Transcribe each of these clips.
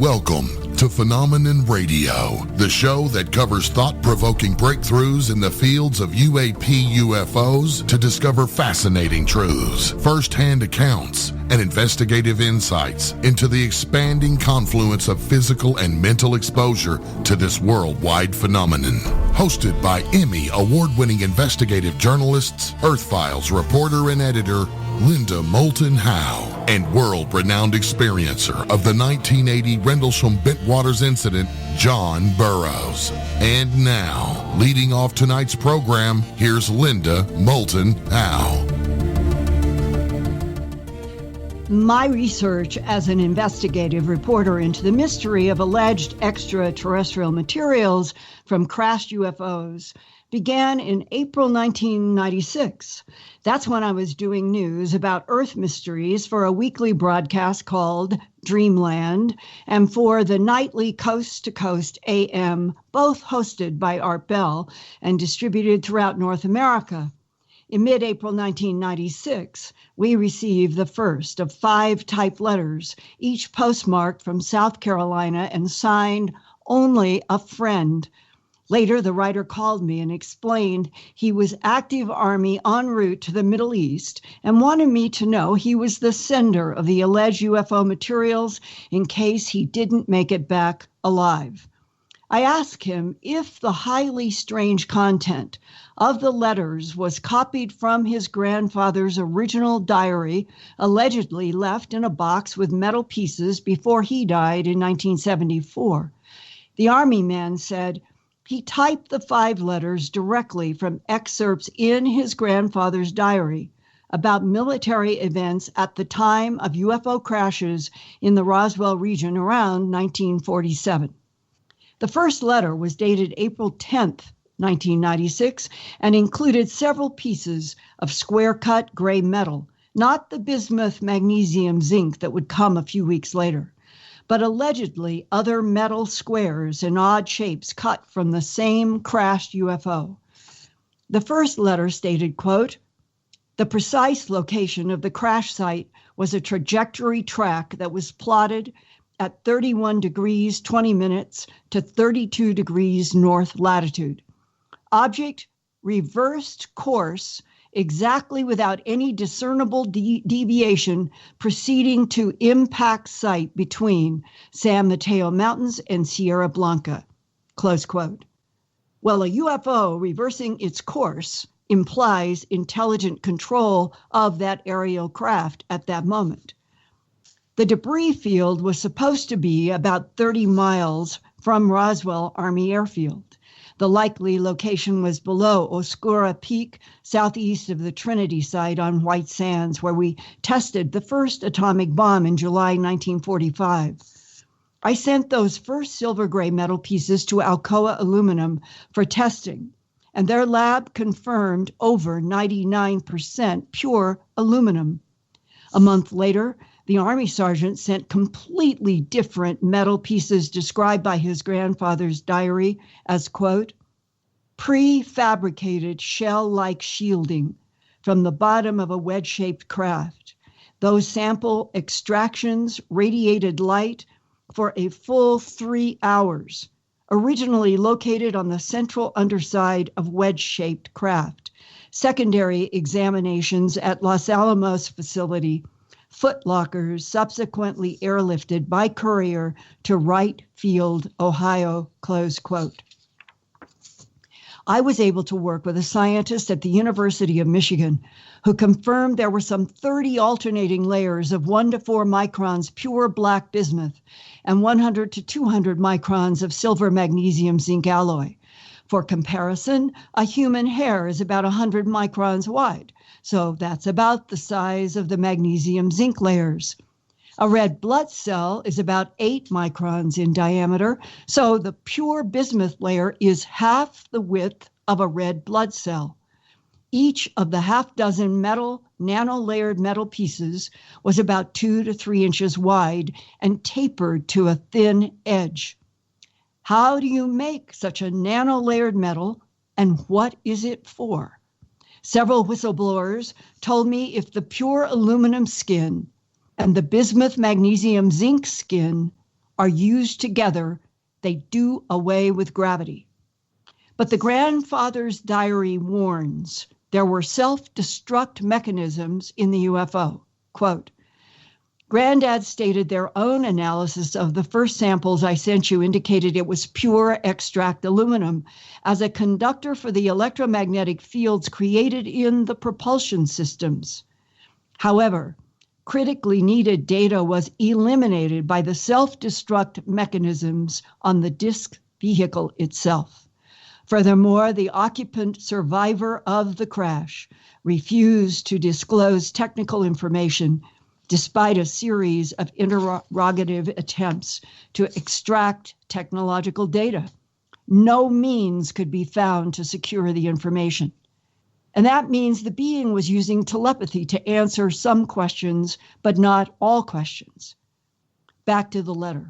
Welcome to Phenomenon Radio, the show that covers thought-provoking breakthroughs in the fields of UAP UFOs to discover fascinating truths, first-hand accounts, and investigative insights into the expanding confluence of physical and mental exposure to this worldwide phenomenon. Hosted by Emmy award-winning investigative journalists, Earthfiles reporter and editor Linda Moulton Howe, and world-renowned experiencer of the 1980 Rendlesham Bentwaters incident, John Burroughs. And now, leading off tonight's program, here's Linda Moulton Howe. My research as an investigative reporter into the mystery of alleged extraterrestrial materials from crashed UFOs began in April 1996. That's when I was doing news about Earth mysteries for a weekly broadcast called Dreamland and for the nightly Coast to Coast AM, both hosted by Art Bell and distributed throughout North America. In mid-April 1996, we received the first of 5 typed letters, each postmarked from South Carolina and signed "Only a Friend." Later, the writer called me and explained he was active Army en route to the Middle East and wanted me to know he was the sender of the alleged UFO materials in case he didn't make it back alive. I asked him if the highly strange content of the letters was copied from his grandfather's original diary, allegedly left in a box with metal pieces before he died in 1974. The Army man said he typed the 5 letters directly from excerpts in his grandfather's diary about military events at the time of UFO crashes in the Roswell region around 1947. The first letter was dated April 10th, 1996, and included several pieces of square-cut gray metal, not the bismuth, magnesium, zinc that would come a few weeks later, but allegedly other metal squares in odd shapes cut from the same crashed UFO. The first letter stated, quote, "The precise location of the crash site was a trajectory track that was plotted at 31 degrees 20 minutes to 32 degrees north latitude. Object reversed course exactly without any discernible deviation proceeding to impact site between San Mateo Mountains and Sierra Blanca," close quote. Well, a UFO reversing its course implies intelligent control of that aerial craft at that moment. The debris field was supposed to be about 30 miles from Roswell Army Airfield. The likely location was below Oscura Peak, southeast of the Trinity site on White Sands, where we tested the first atomic bomb in July 1945. I sent those first silver gray metal pieces to Alcoa Aluminum for testing, and their lab confirmed over 99% pure aluminum. A month later, the Army sergeant sent completely different metal pieces described by his grandfather's diary as, quote, "prefabricated shell-like shielding from the bottom of a wedge-shaped craft. Those sample extractions radiated light for a full 3 hours, originally located on the central underside of wedge-shaped craft. Secondary examinations at Los Alamos facility, footlockers subsequently airlifted by courier to Wright Field, Ohio," close quote. I was able to work with a scientist at the University of Michigan who confirmed there were some 30 alternating layers of 1 to 4 microns pure black bismuth and 100 to 200 microns of silver magnesium zinc alloy. For comparison, a human hair is about 100 microns wide, so that's about the size of the magnesium zinc layers. A red blood cell is about 8 microns in diameter, so the pure bismuth layer is half the width of a red blood cell. Each of the half-dozen nano-layered metal pieces was about 2 to 3 inches wide and tapered to a thin edge. How do you make such a nano-layered metal, and what is it for? Several whistleblowers told me if the pure aluminum skin and the bismuth magnesium zinc skin are used together, they do away with gravity. But the grandfather's diary warns there were self-destruct mechanisms in the UFO. Quote, Granddad stated their own analysis of the first samples I sent you indicated it was pure extract aluminum as a conductor for the electromagnetic fields created in the propulsion systems. However, critically needed data was eliminated by the self-destruct mechanisms on the disk vehicle itself. Furthermore, the occupant survivor of the crash refused to disclose technical information despite a series of interrogative attempts to extract technological data. No means could be found to secure the information. And that means the being was using telepathy to answer some questions, but not all questions. Back to the letter.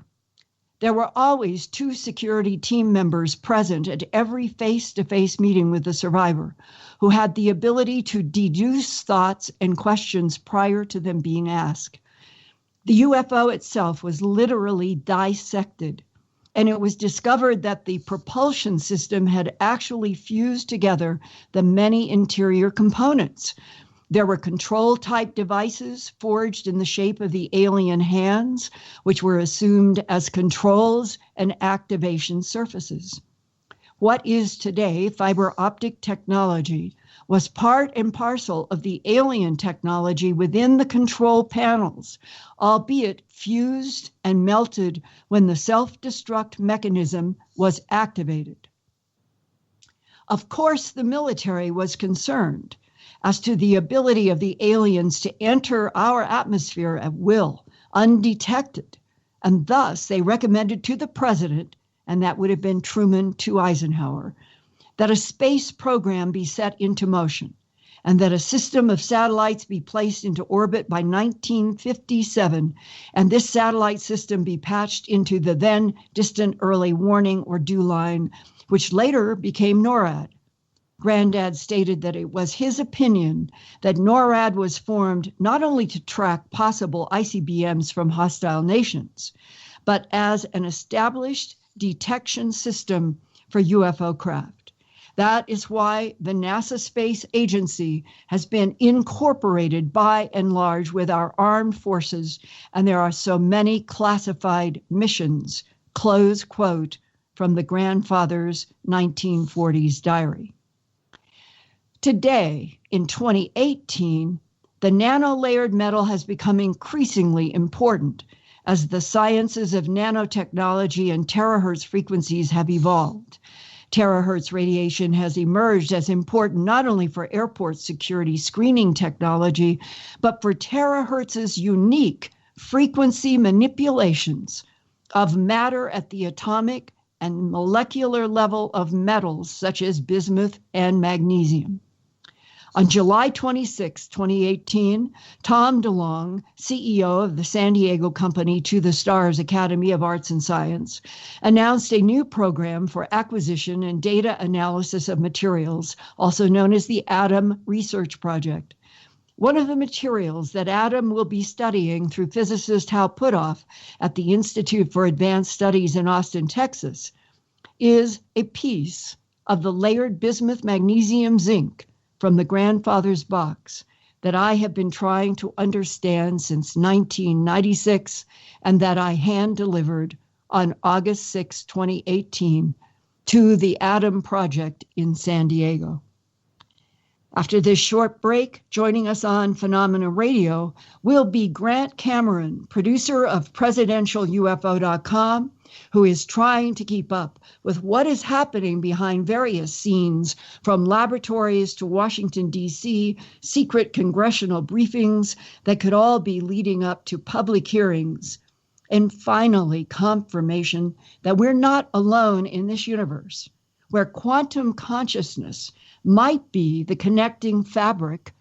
There were always 2 security team members present at every face-to-face meeting with the survivor who had the ability to deduce thoughts and questions prior to them being asked. The UFO itself was literally dissected, and it was discovered that the propulsion system had actually fused together the many interior components. There were control-type devices forged in the shape of the alien hands, which were assumed as controls and activation surfaces. What is today fiber optic technology was part and parcel of the alien technology within the control panels, albeit fused and melted when the self-destruct mechanism was activated. Of course, the military was concerned as to the ability of the aliens to enter our atmosphere at will, undetected, and thus they recommended to the president, and that would have been Truman to Eisenhower, that a space program be set into motion, and that a system of satellites be placed into orbit by 1957, and this satellite system be patched into the then distant early warning or DEW line, which later became NORAD. Granddad stated that it was his opinion that NORAD was formed not only to track possible ICBMs from hostile nations, but as an established detection system for UFO craft. That is why the NASA Space Agency has been incorporated by and large with our armed forces, and there are so many classified missions, close quote, from the grandfather's 1940s diary. Today, in 2018, the nano-layered metal has become increasingly important as the sciences of nanotechnology and terahertz frequencies have evolved. Terahertz radiation has emerged as important not only for airport security screening technology, but for terahertz's unique frequency manipulations of matter at the atomic and molecular level of metals such as bismuth and magnesium. On July 26, 2018, Tom DeLonge, CEO of the San Diego company To the Stars Academy of Arts and Science, announced a new program for acquisition and data analysis of materials, also known as the ATOM Research Project. One of the materials that ATOM will be studying through physicist Hal Puthoff at the Institute for Advanced Studies in Austin, Texas, is a piece of the layered bismuth magnesium zinc from the grandfather's box that I have been trying to understand since 1996 and that I hand-delivered on August 6, 2018 to the ATOM Project in San Diego. After this short break, joining us on Phenomena Radio will be Grant Cameron, producer of PresidentialUFO.com, who is trying to keep up with what is happening behind various scenes, from laboratories to Washington, D.C., secret congressional briefings that could all be leading up to public hearings, and finally, confirmation that we're not alone in this universe, where quantum consciousness might be the connecting fabric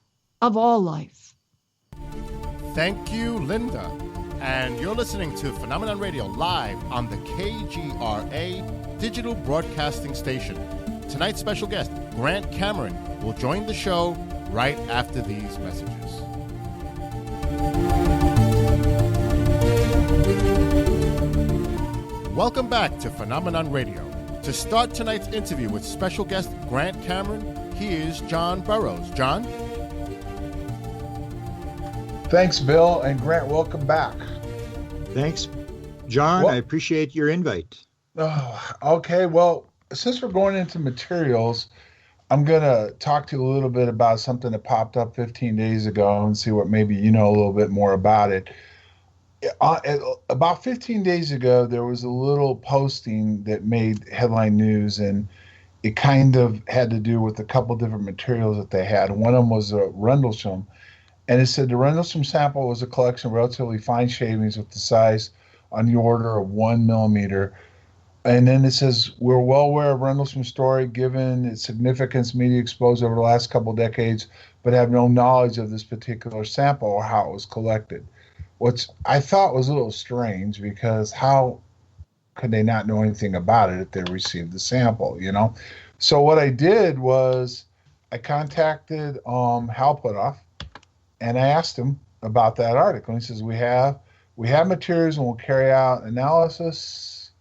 of all life. Thank you, Linda. And you're listening to Phenomenon Radio live on the KGRA digital broadcasting station. Tonight's special guest, Grant Cameron, will join the show right after these messages. Welcome back to Phenomenon Radio. To start tonight's interview with special guest Grant Cameron, here's John Burroughs. John? Thanks, Bill, and Grant, welcome back. Thanks, John. I appreciate your invite. Oh, okay, well, since we're going into materials, I'm going to talk to you a little bit about something that popped up 15 days ago and see what maybe you know a little bit more about it. About 15 days ago, there was a little posting that made headline news, and it kind of had to do with a couple different materials that they had. One of them was a Rendlesham, and it said the Rendlesham sample was a collection of relatively fine shavings with the size on the order of 1 millimeter. And then it says, we're well aware of Rendlesham's story given its significance media exposed over the last couple decades, but have no knowledge of this particular sample or how it was collected. Which I thought was a little strange, because how could they not know anything about it if they received the sample, you know? So what I did was I contacted Hal Putoff, and I asked him about that article. And he says, we have materials and we'll carry out analysis.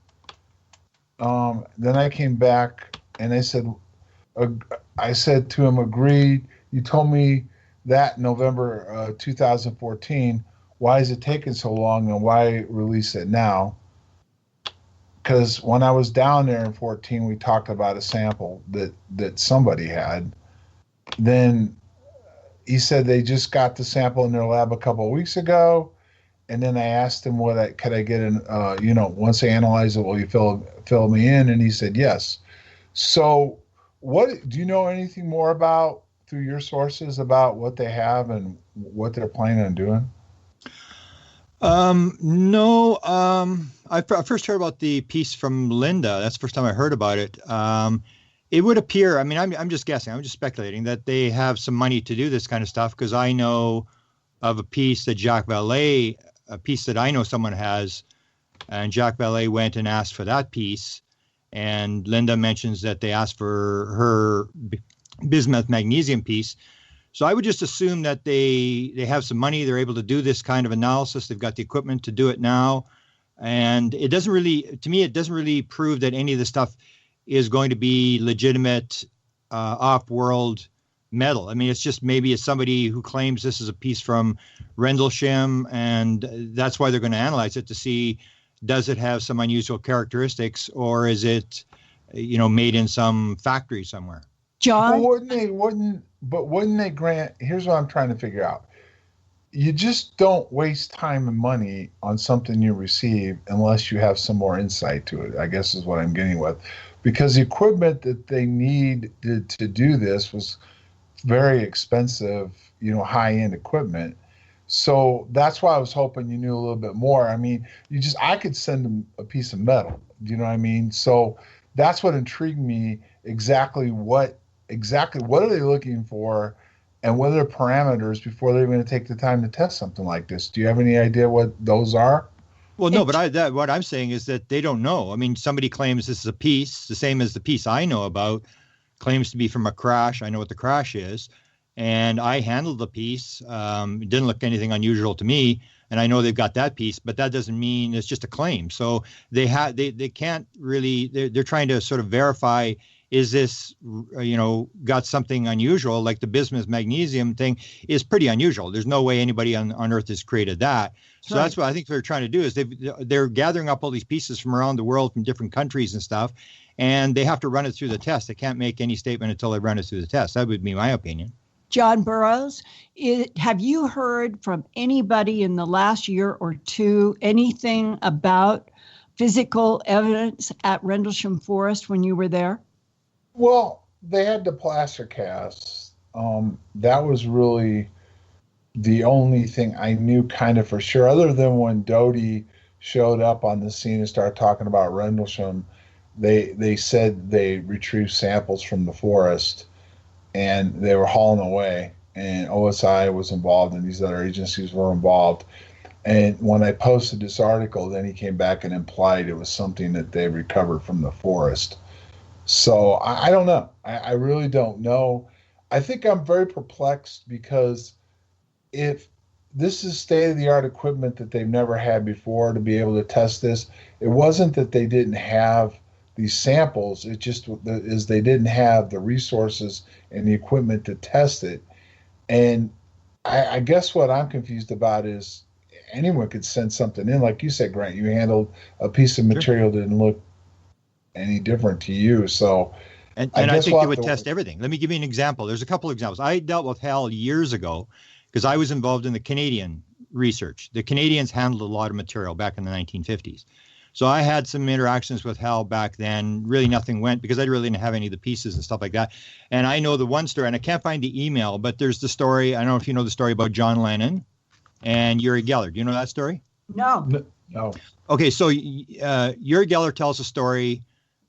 Then I came back and I said to him, agreed. You told me that in November 2014. Why is it taking so long, and why release it now? Because when I was down there in 14, we talked about a sample that somebody had. Then he said they just got the sample in their lab a couple of weeks ago. And then I asked him, could I get in, once they analyze it, will you fill me in? And he said, yes. So do you know anything more about, through your sources, about what they have and what they're planning on doing? No. I first heard about the piece from Linda. That's the first time I heard about it. It would appear, I mean, I'm just guessing, I'm just speculating that they have some money to do this kind of stuff, because I know of a piece that a piece that I know someone has, and Jacques Vallée went and asked for that piece, and Linda mentions that they asked for her bismuth magnesium piece. So I would just assume that they have some money. They're able to do this kind of analysis. They've got the equipment to do it now. And it doesn't really prove that any of the stuff is going to be legitimate off-world metal. I mean, maybe it's somebody who claims this is a piece from Rendlesham, and that's why they're going to analyze it to see, does it have some unusual characteristics, or is it, made in some factory somewhere? John? Wouldn't they grant, here's what I'm trying to figure out. You just don't waste time and money on something you receive unless you have some more insight to it, I guess is what I'm getting with. Because the equipment that they need to do this was very expensive, high-end equipment. So that's why I was hoping you knew a little bit more. I mean, I could send them a piece of metal. Do you know what I mean? So that's what intrigued me. Exactly what are they looking for, and what are their parameters before they're going to take the time to test something like this? Do you have any idea what those are? Well, no, but what I'm saying is that they don't know. I mean, somebody claims this is a piece, the same as the piece I know about, claims to be from a crash. I know what the crash is, and I handled the piece. It didn't look anything unusual to me, and I know they've got that piece, but that doesn't mean it's just a claim. So they can't really. They're trying to sort of verify, is this, got something unusual? Like the bismuth magnesium thing is pretty unusual. There's no way anybody on Earth has created that. So That's what I think they're trying to do, is they're gathering up all these pieces from around the world, from different countries and stuff, and they have to run it through the test. They can't make any statement until they run it through the test. That would be my opinion. John Burroughs, have you heard from anybody in the last year or two anything about physical evidence at Rendlesham Forest when you were there? Well, they had the plaster casts. That was really the only thing I knew kind of for sure, other than when Doty showed up on the scene and started talking about Rendlesham. They said they retrieved samples from the forest and they were hauling away, and OSI was involved and these other agencies were involved. And when I posted this article, then he came back and implied it was something that they recovered from the forest. So I don't know. I really don't know. I think I'm very perplexed, because if this is state-of-the-art equipment that they've never had before to be able to test this. It wasn't that they didn't have these samples. It just is they didn't have the resources and the equipment to test it. And I guess what I'm confused about is anyone could send something in. Like you said, Grant, you handled a piece of material that didn't look any different to you. So, and I think they would test everything. Let me give you an example. There's a couple of examples. I dealt with HAL years ago because I was involved in the Canadian research. The Canadians handled a lot of material back in the 1950s. So I had some interactions with HAL back then. Really nothing went because I really didn't have any of the pieces and stuff like that. And I know the one story, and I can't find the email, but there's the story. I don't know if you know the story about John Lennon and Uri Geller. Do you know that story? No. Okay, so Uri Geller tells a story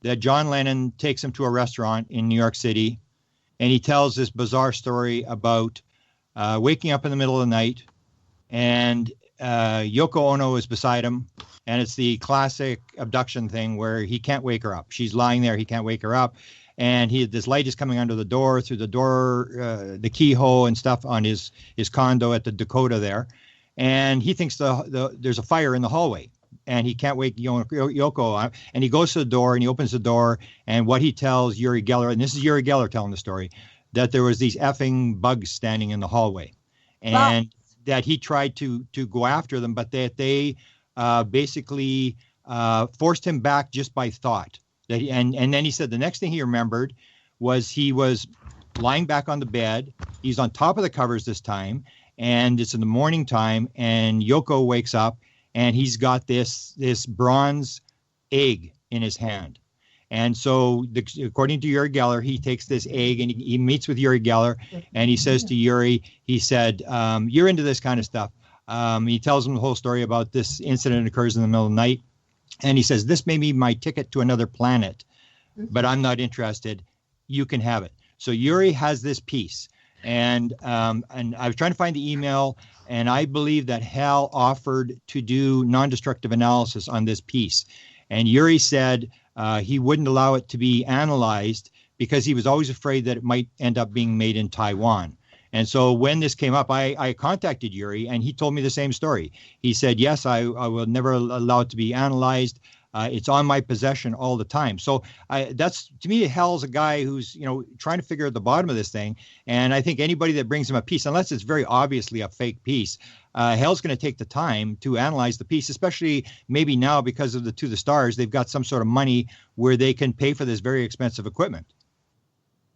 that John Lennon takes him to a restaurant in New York City, and he tells this bizarre story about waking up in the middle of the night, and Yoko Ono is beside him, and it's the classic abduction thing where he can't wake her up. She's lying there, he can't wake her up, and this light is coming under the door, through the door, the keyhole and stuff on his condo at the Dakota there, and he thinks there's a fire in the hallway. And he can't wake Yoko, and he goes to the door and he opens the door, and what he tells Uri Geller, and this is Uri Geller telling the story, that there was these effing bugs standing in the hallway, and that he tried to go after them, but that they basically forced him back just by thought. And then he said the next thing he remembered was he was lying back on the bed. He's on top of the covers this time, and it's in the morning time, and Yoko wakes up, and he's got this bronze egg in his hand. And so according to Uri Geller, he takes this egg and he meets with Uri Geller, and he says to Uri, he said, you're into this kind of stuff. He tells him the whole story about this incident occurs in the middle of the night. And he says, this may be my ticket to another planet, but I'm not interested. You can have it. So Uri has this piece. And I was trying to find the email, and I believe that HAL offered to do non-destructive analysis on this piece. And Uri said he wouldn't allow it to be analyzed because he was always afraid that it might end up being made in Taiwan. And so when this came up, I contacted Uri, and he told me the same story. He said, yes, I will never allow it to be analyzed. It's on my possession all the time. So that's, to me, HAL's a guy who's, trying to figure out the bottom of this thing. And I think anybody that brings him a piece, unless it's very obviously a fake piece, HAL's going to take the time to analyze the piece, especially maybe now because of the To the Stars, they've got some sort of money where they can pay for this very expensive equipment.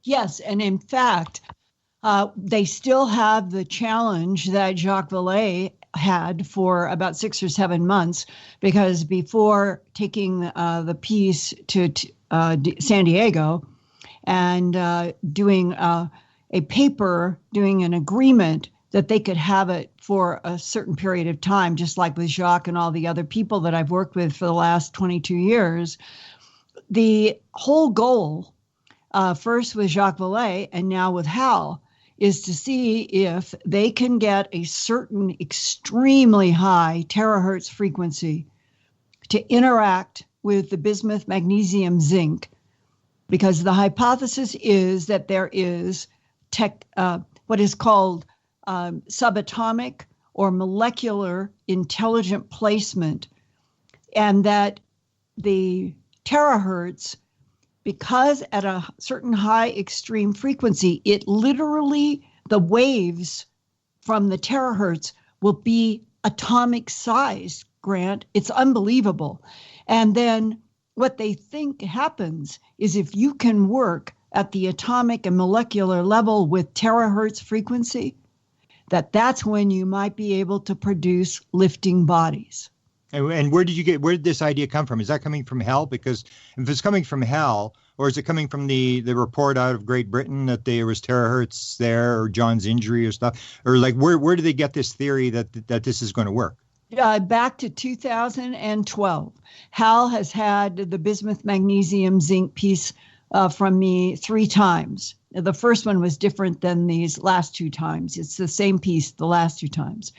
Yes, and in fact, they still have the challenge that Jacques Vallée had for about 6 or 7 months, because before taking the piece to San Diego and doing a paper, doing an agreement that they could have it for a certain period of time, just like with Jacques and all the other people that I've worked with for the last 22 years, the whole goal, first with Jacques Vallée and now with HAL, is to see if they can get a certain extremely high terahertz frequency to interact with the bismuth, magnesium, zinc, because the hypothesis is that there is what is called subatomic or molecular intelligent placement, and that the terahertz, because at a certain high extreme frequency, it literally, the waves from the terahertz will be atomic size, Grant. It's unbelievable. And then what they think happens is if you can work at the atomic and molecular level with terahertz frequency, that's when you might be able to produce lifting bodies. And where did this idea come from? Is that coming from HAL? Because if it's coming from HAL, or is it coming from the report out of Great Britain that there was terahertz there, or John's injury or stuff? Or like where do they get this theory that this is going to work? Back to 2012. HAL has had the bismuth, magnesium, zinc piece from me 3 times. The first one was different than these last 2 times. It's the same piece the last 2 times.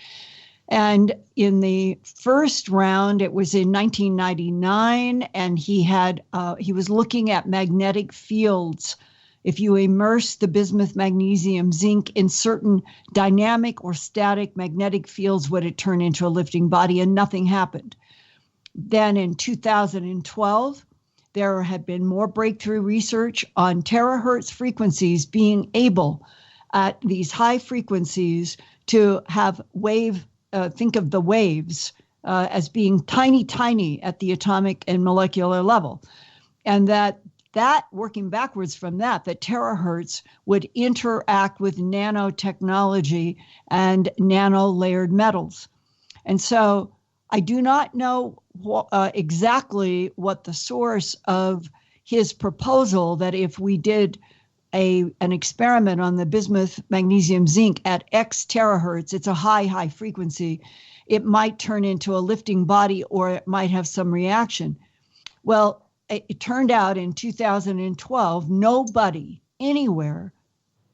And in the first round, it was in 1999, and he was looking at magnetic fields if you immerse the bismuth, magnesium, zinc in certain dynamic or static magnetic fields, would it turn into a lifting body? And nothing happened. Then in 2012, there had been more breakthrough research on terahertz frequencies being able at these high frequencies to have think of the waves as being tiny, tiny at the atomic and molecular level. And that working backwards from that terahertz would interact with nanotechnology and nano-layered metals. And so I do not know exactly what the source of his proposal that if we did an experiment on the bismuth, magnesium, zinc at X terahertz, it's a high frequency, it might turn into a lifting body or it might have some reaction. Well, it turned out in 2012, nobody anywhere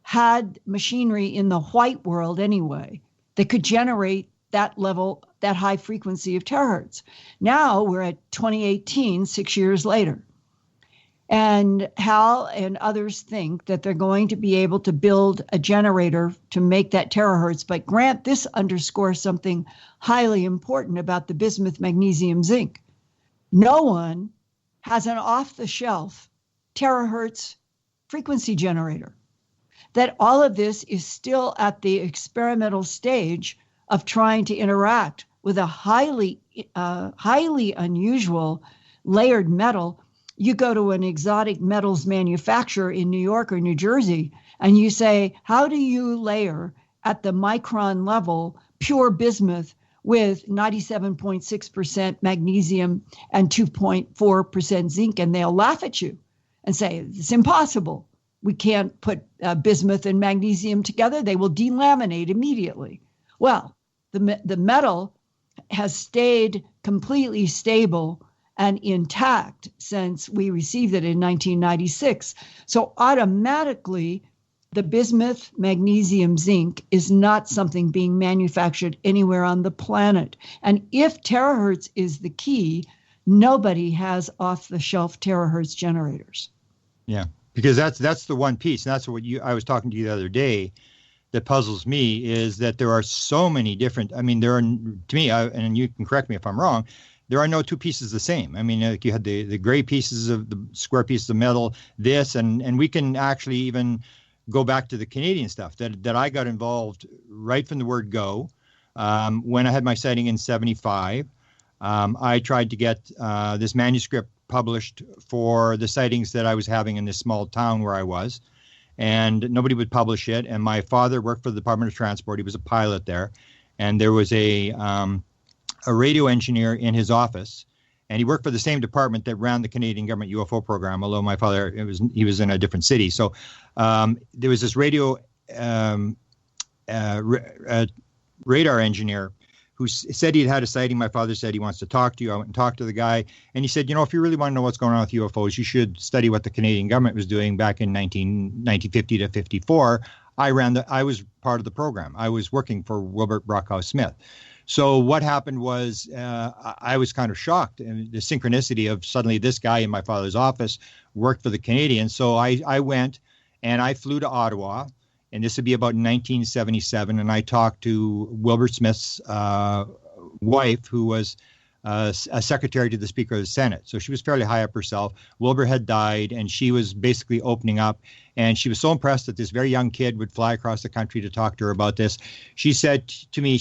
had machinery in the white world anyway that could generate that level, that high frequency of terahertz. Now we're at 2018, 6 years later. And Hal and others think that they're going to be able to build a generator to make that terahertz. But Grant, this underscores something highly important about the bismuth, magnesium, zinc. No one has an off-the-shelf terahertz frequency generator. That all of this is still at the experimental stage of trying to interact with a highly unusual layered metal. You go to an exotic metals manufacturer in New York or New Jersey, and you say, how do you layer at the micron level pure bismuth with 97.6% magnesium and 2.4% zinc? And they'll laugh at you and say, it's impossible. We can't put bismuth and magnesium together. They will delaminate immediately. Well, the metal has stayed completely stable and intact since we received it in 1996. So automatically, the bismuth, magnesium, zinc is not something being manufactured anywhere on the planet. And if terahertz is the key, nobody has off-the-shelf terahertz generators. Yeah, because that's the one piece, and that's what I was talking to you the other day, that puzzles me, is that there are so many different, there are, to me, and you can correct me if I'm wrong, there are no two pieces the same. Like you had the gray pieces of the square pieces of metal, and we can actually even go back to the Canadian stuff that I got involved right from the word go. When I had my sighting in 1975, I tried to get this manuscript published for the sightings that I was having in this small town where I was, and nobody would publish it. And my father worked for the Department of Transport. He was a pilot there, and there was a radio engineer in his office, and he worked for the same department that ran the Canadian government UFO program, although my father, he was in a different city. So there was this radio radar engineer who said he'd had a sighting. My father said he wants to talk to you. I went and talked to the guy, and he said, if you really want to know what's going on with UFOs, you should study what the Canadian government was doing back in 1950 to 54. I was part of the program. I was working for Wilbur Brockhouse Smith. So what happened was I was kind of shocked, and the synchronicity of suddenly this guy in my father's office worked for the Canadians. So I went and I flew to Ottawa, and this would be about 1977. And I talked to Wilbur Smith's wife, who was a secretary to the Speaker of the Senate. So she was fairly high up herself. Wilbur had died, and she was basically opening up. And she was so impressed that this very young kid would fly across the country to talk to her about this. She said to me,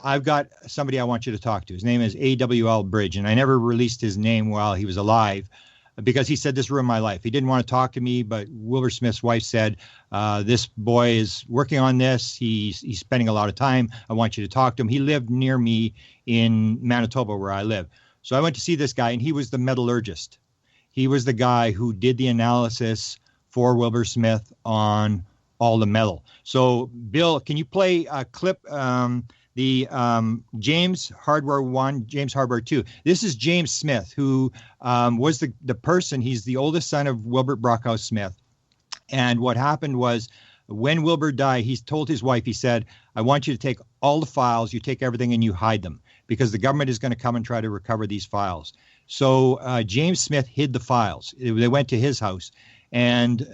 I've got somebody I want you to talk to. His name is A.W.L. Bridge, and I never released his name while he was alive because he said, this ruined my life. He didn't want to talk to me, but Wilbur Smith's wife said, this boy is working on this. He's spending a lot of time. I want you to talk to him. He lived near me in Manitoba, where I live. So I went to see this guy, and he was the metallurgist. He was the guy who did the analysis for Wilbur Smith on all the metal. So, Bill, can you play a clip? The James Hardware 1, James Hardware 2. This is James Smith, who was the person, he's the oldest son of Wilbur Brockhouse Smith. And what happened was when Wilbur died, he told his wife, he said, I want you to take all the files, you take everything and you hide them because the government is going to come and try to recover these files. So James Smith hid the files. They went to his house. And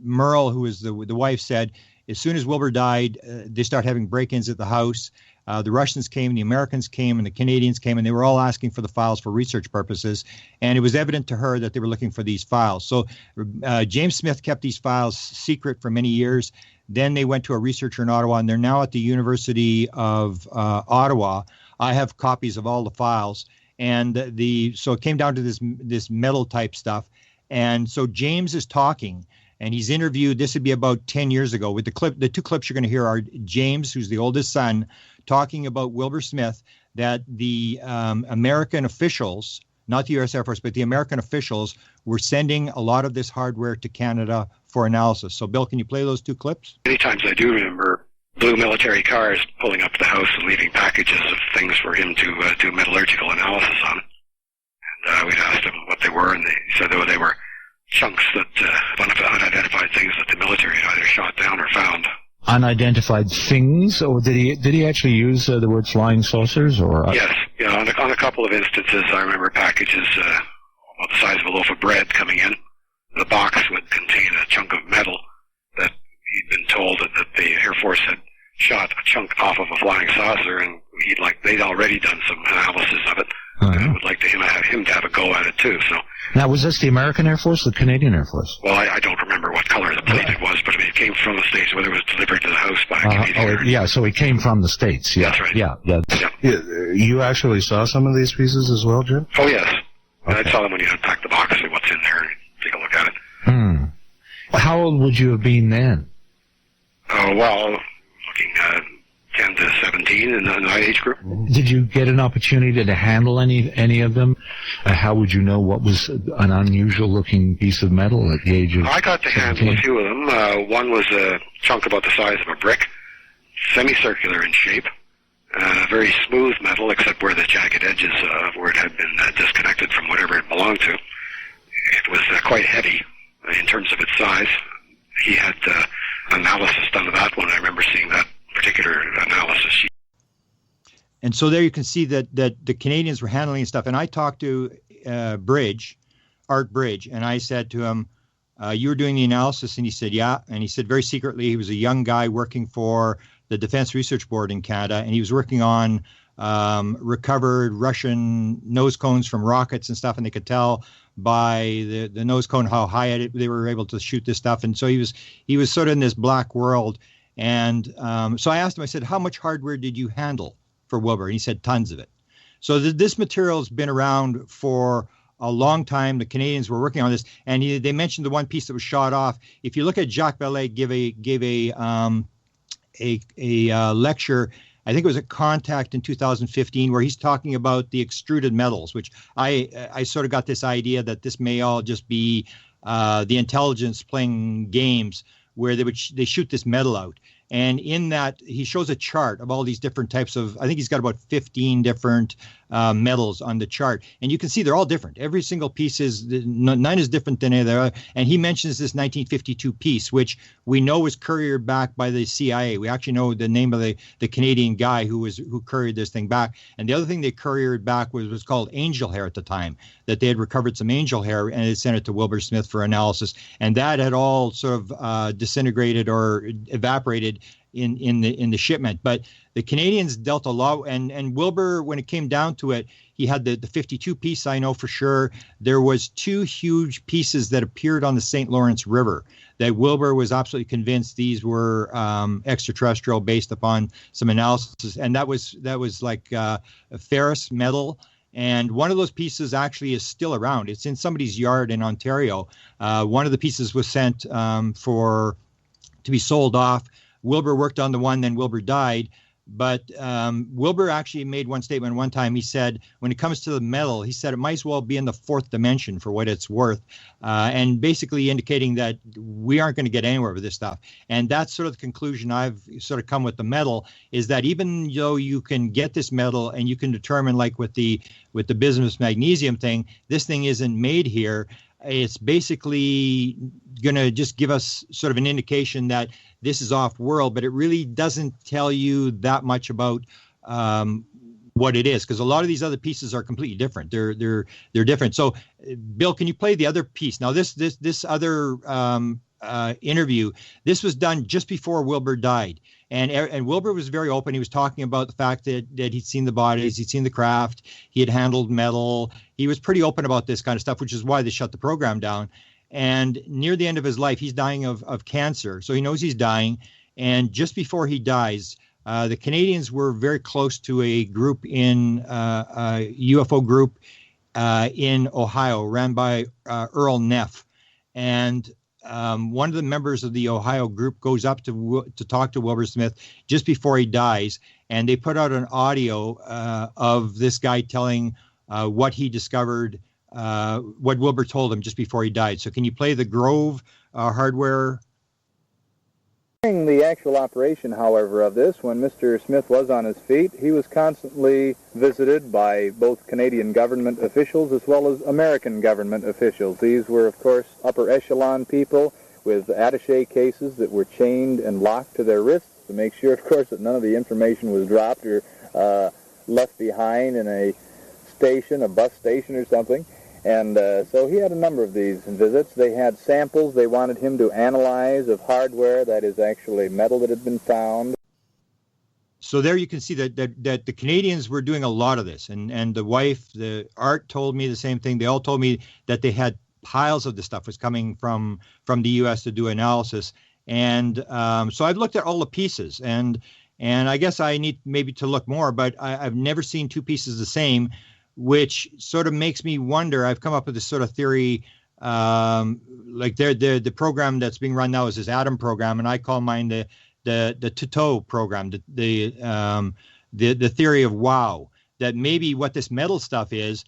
Merle, who was the wife, said as soon as Wilbur died, they started having break-ins at the house. The Russians came, the Americans came, and the Canadians came, and they were all asking for the files for research purposes. And it was evident to her that they were looking for these files. So James Smith kept these files secret for many years. Then they went to a researcher in Ottawa, and they're now at the University of Ottawa. I have copies of all the files. And so it came down to this metal type stuff. And so James is talking, and he's interviewed. This would be about 10 years ago. With the two clips you're going to hear are James, who's the oldest son, talking about Wilbur Smith, that the American officials, not the U.S. Air Force, but the American officials were sending a lot of this hardware to Canada for analysis. So, Bill, can you play those two clips? Many times I do remember blue military cars pulling up to the house and leaving packages of things for him to do metallurgical analysis on. And we'd asked him what they were, and he said they were chunks that unidentified things that the military had either shot down or found. Unidentified things, or did he actually use the word flying saucers? Or yes, on a couple of instances, I remember packages about the size of a loaf of bread coming in. The box would contain a chunk of metal that he'd been told that the Air Force had shot a chunk off of a flying saucer, and they'd already done some analysis of it. I would like to have him to have a go at it too. So now, was this the American Air Force, or the Canadian Air Force? Well, I don't remember what color the plate it was, but it came from the States, whether it was delivered to the house by a Canadian. Yeah, so it came from the States. Yeah, that's right. Yeah. You actually saw some of these pieces as well, Jim? Oh yes, okay. I saw them when you unpacked the box, see what's in there, and take a look at it. How old would you have been then? Oh well, looking 10 to 17 in that age group. Did you get an opportunity to handle any of them? How would you know what was an unusual-looking piece of metal at the age of I got to 17? handle a few of them. One was a chunk about the size of a brick, semicircular in shape, very smooth metal except where the jagged edges of where it had been disconnected from whatever it belonged to. It was quite heavy in terms of its size. He had analysis done of that one. I remember seeing that particular analysis. And so there you can see that the Canadians were handling stuff. And I talked to Art Bridge, and I said to him, you were doing the analysis? And he said, yeah. And he said very secretly he was a young guy working for the Defense Research Board in Canada, and he was working on recovered Russian nose cones from rockets and stuff, and they could tell by the nose cone how high they were able to shoot this stuff. And so he was sort of in this black world. And so I asked him, I said, how much hardware did you handle for Wilbur? And he said, tons of it. So this material has been around for a long time. The Canadians were working on this, and they mentioned the one piece that was shot off. If you look at Jacques Vallée gave a lecture, I think it was at Contact in 2015, where he's talking about the extruded metals, which I sort of got this idea that this may all just be the intelligence playing games where they shoot this metal out. And in that, he shows a chart of all these different types of, I think he's got about 15 different metals on the chart. And you can see they're all different. Every single piece none is different than any other. And he mentions this 1952 piece, which we know was couriered back by the CIA. We actually know the name of the Canadian guy who couriered this thing back. And the other thing they couriered back was called angel hair at the time, that they had recovered some angel hair and they sent it to Wilbur Smith for analysis. And that had all sort of disintegrated or evaporated in the shipment. But the Canadians dealt a lot, and Wilbur, when it came down to it, he had the 52 piece, I know for sure. There was two huge pieces that appeared on the St. Lawrence River that Wilbur was absolutely convinced these were extraterrestrial based upon some analysis. And that was like a ferrous metal. And one of those pieces actually is still around. It's in somebody's yard in Ontario. One of the pieces was sent to be sold off. Wilbur worked on the one, then Wilbur died. But Wilbur actually made one statement one time. He said, when it comes to the metal, he said it might as well be in the fourth dimension for what it's worth, and basically indicating that we aren't going to get anywhere with this stuff. And that's sort of the conclusion I've sort of come with the metal, is that even though you can get this metal and you can determine, like with the bismuth magnesium thing, this thing isn't made here. It's basically going to just give us sort of an indication that this is off-world, but it really doesn't tell you that much about what it is, because a lot of these other pieces are completely different. They're different. So, Bill, can you play the other piece? Now, this other interview, this was done just before Wilbur died, and Wilbur was very open. He was talking about the fact that he'd seen the bodies, he'd seen the craft, he had handled metal. He was pretty open about this kind of stuff, which is why they shut the program down. And near the end of his life, he's dying of cancer, so he knows he's dying. And just before he dies, the Canadians were very close to a group a UFO group in Ohio, ran by Earl Neff. And one of the members of the Ohio group goes up to talk to Wilbur Smith just before he dies. And they put out an audio of this guy telling what he discovered, what Wilbur told him just before he died. So can you play the Grove hardware? During the actual operation, however, of this, when Mr. Smith was on his feet, he was constantly visited by both Canadian government officials as well as American government officials. These were, of course, upper echelon people with attaché cases that were chained and locked to their wrists to make sure, of course, that none of the information was dropped or left behind in a bus station or something. And so he had a number of these visits. They had samples they wanted him to analyze of hardware, that is actually metal that had been found. So there you can see that the Canadians were doing a lot of this. And the wife, Art, told me the same thing. They all told me that they had piles of the stuff was coming from the U.S. to do analysis. And so I've looked at all the pieces. And I guess I need maybe to look more, but I've never seen two pieces the same, which sort of makes me wonder. I've come up with this sort of theory, like the program that's being run now is this Atom program, and I call mine the TOTO program, the theory of wow, that maybe what this metal stuff is